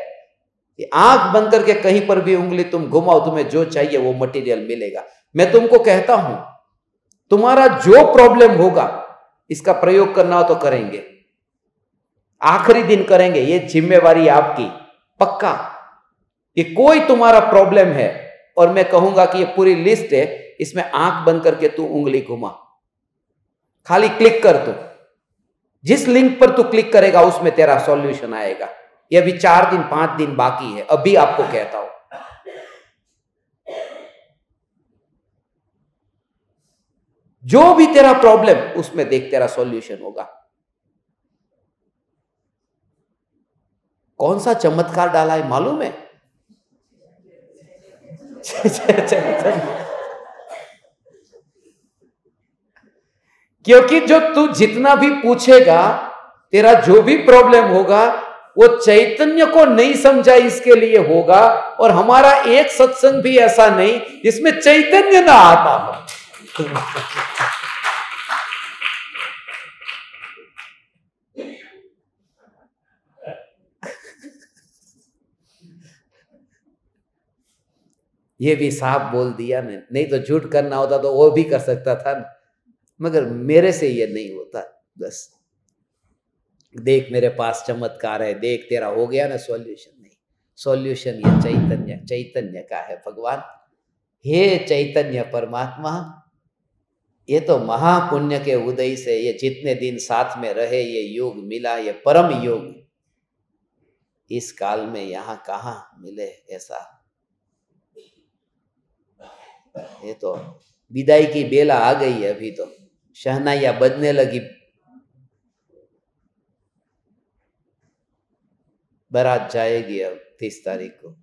Speaker 1: आंख बंद करके कहीं पर भी उंगली तुम घुमाओ, तुम्हें जो चाहिए वो मटेरियल मिलेगा। मैं तुमको कहता हूं, तुम्हारा जो प्रॉब्लम होगा इसका प्रयोग करना हो तो करेंगे, आखिरी दिन करेंगे, ये जिम्मेवारी आपकी पक्का। कि कोई तुम्हारा प्रॉब्लम है और मैं कहूंगा कि ये पूरी लिस्ट है, इसमें आंख बंद करके तू उंगली घुमा, खाली क्लिक कर, तू जिस लिंक पर तू क्लिक करेगा उसमें तेरा सॉल्यूशन आएगा। ये अभी 4 दिन 5 दिन बाकी है, अभी आपको कहता हूं। जो भी तेरा प्रॉब्लम उसमें देख तेरा सॉल्यूशन होगा। कौन सा चमत्कार डाला है मालूम है? क्योंकि जो तू जितना भी पूछेगा, तेरा जो भी प्रॉब्लम होगा, वो चैतन्य को नहीं समझा इसके लिए होगा। और हमारा एक सत्संग भी ऐसा नहीं जिसमें चैतन्य ना आता हो। ये भी साफ बोल दिया ने, नहीं तो झूठ करना होता तो वो भी कर सकता था ना, मगर मेरे से ये नहीं होता। बस देख मेरे पास चमत्कार है, देख तेरा हो गया ना सॉल्यूशन। नहीं, सॉल्यूशन ये चैतन्य का है। भगवान, हे चैतन्य परमात्मा, ये तो महापुण्य के उदय से ये जितने दिन साथ में रहे, ये योग मिला, ये परम योग, इस काल में यहाँ कहाँ मिले ऐसा। ये तो विदाई की बेला आ गई है, अभी तो शहनाइयां बजने लगी। बारात जाएगी अब 30 तारीख को।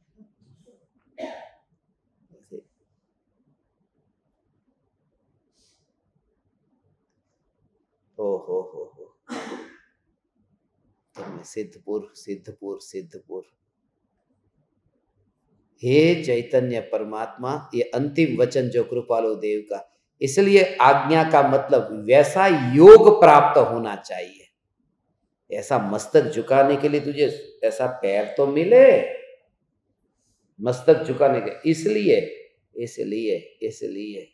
Speaker 1: ओ हो सिद्धपुर सिद्धपुर सिद्धपुर। हे चैतन्य परमात्मा, ये अंतिम वचन जो कृपालु देव का, इसलिए आज्ञा का मतलब वैसा योग प्राप्त होना चाहिए। ऐसा मस्तक झुकाने के लिए तुझे ऐसा पैर तो मिले, मस्तक झुकाने के, इसलिए इसलिए इसलिए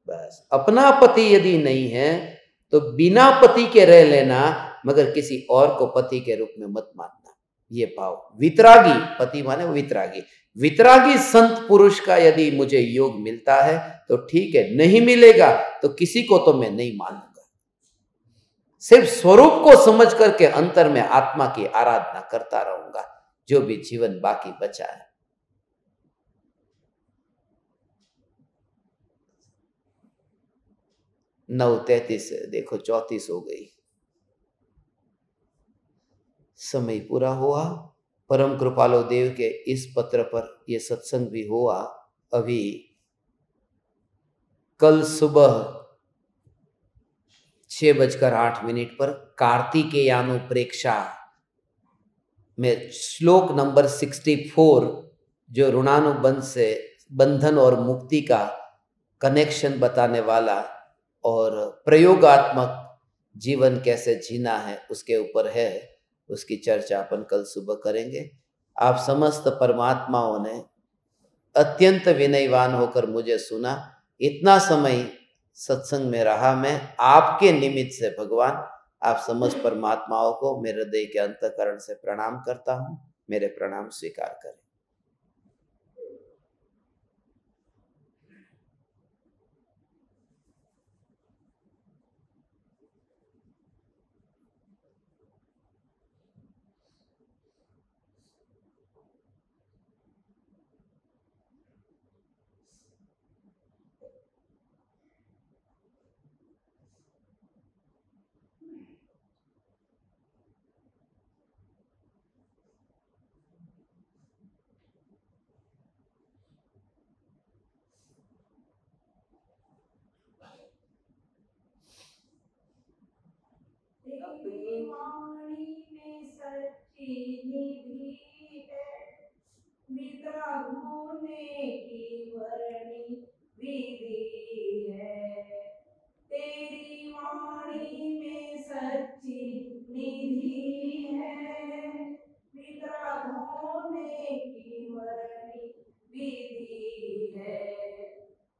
Speaker 1: बस अपना पति यदि नहीं है तो बिना पति के रह लेना, मगर किसी और को पति के रूप में मत मानना। ये पाओ वितरागी, पति माने वितरागी, वितरागी संत पुरुष का यदि मुझे योग मिलता है तो ठीक है, नहीं मिलेगा तो किसी को तो मैं नहीं मानूंगा। सिर्फ स्वरूप को समझ करके अंतर में आत्मा की आराधना करता रहूंगा जो भी जीवन बाकी बचा है। 9:33 देखो 34 हो गई। समय पूरा हुआ। परम कृपालु देव के इस पत्र पर यह सत्संग भी हुआ। अभी कल सुबह 6:08 पर कार्तिकेयानुप्रेक्षा में श्लोक नंबर 64 जो ऋणानुबंध से बंधन और मुक्ति का कनेक्शन बताने वाला और प्रयोगात्मक जीवन कैसे जीना है उसके ऊपर है, उसकी चर्चा अपन कल सुबह करेंगे। आप समस्त परमात्माओं ने अत्यंत विनयवान होकर मुझे सुना। इतना समय सत्संग में रहा मैं, आपके निमित्त से भगवान आप समस्त परमात्माओं को मेरे हृदय के अंतःकरण से प्रणाम करता हूँ। मेरे प्रणाम स्वीकार करें।
Speaker 2: अपनी वाणी में सच्ची निधि है, विद्रा होने की वर्णी विधि है। तेरी वाणी में सच्ची निधि है, विद्रा होने की वर्णी विधि है।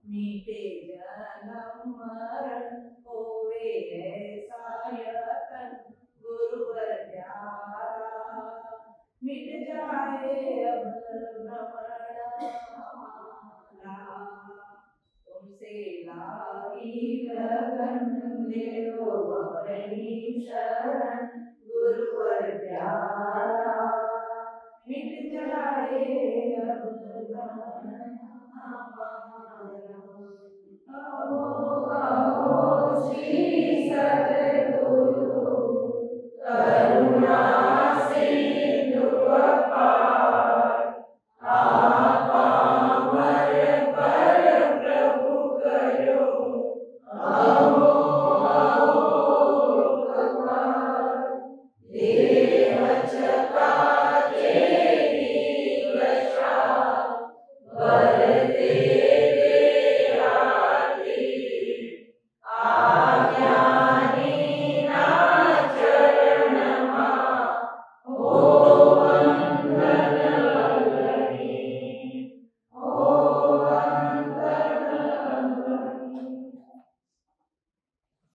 Speaker 2: मीठे जन्म मरण होवे ऐसा यतन गुरुवर प्यारा, मिट जाए अब भ्रमण हमारा। तुमसे लाई लगन ले लो अपनी शरण गुरुवर प्यारा, मिट जाए अब भ्रमण हमारा। अहो श्री सद्गुरु करुणा सिंधु अपार, आप अमर पर प्रभु करो अहो अहो भगवान। देह चका तेरी दशा बरते दे आती,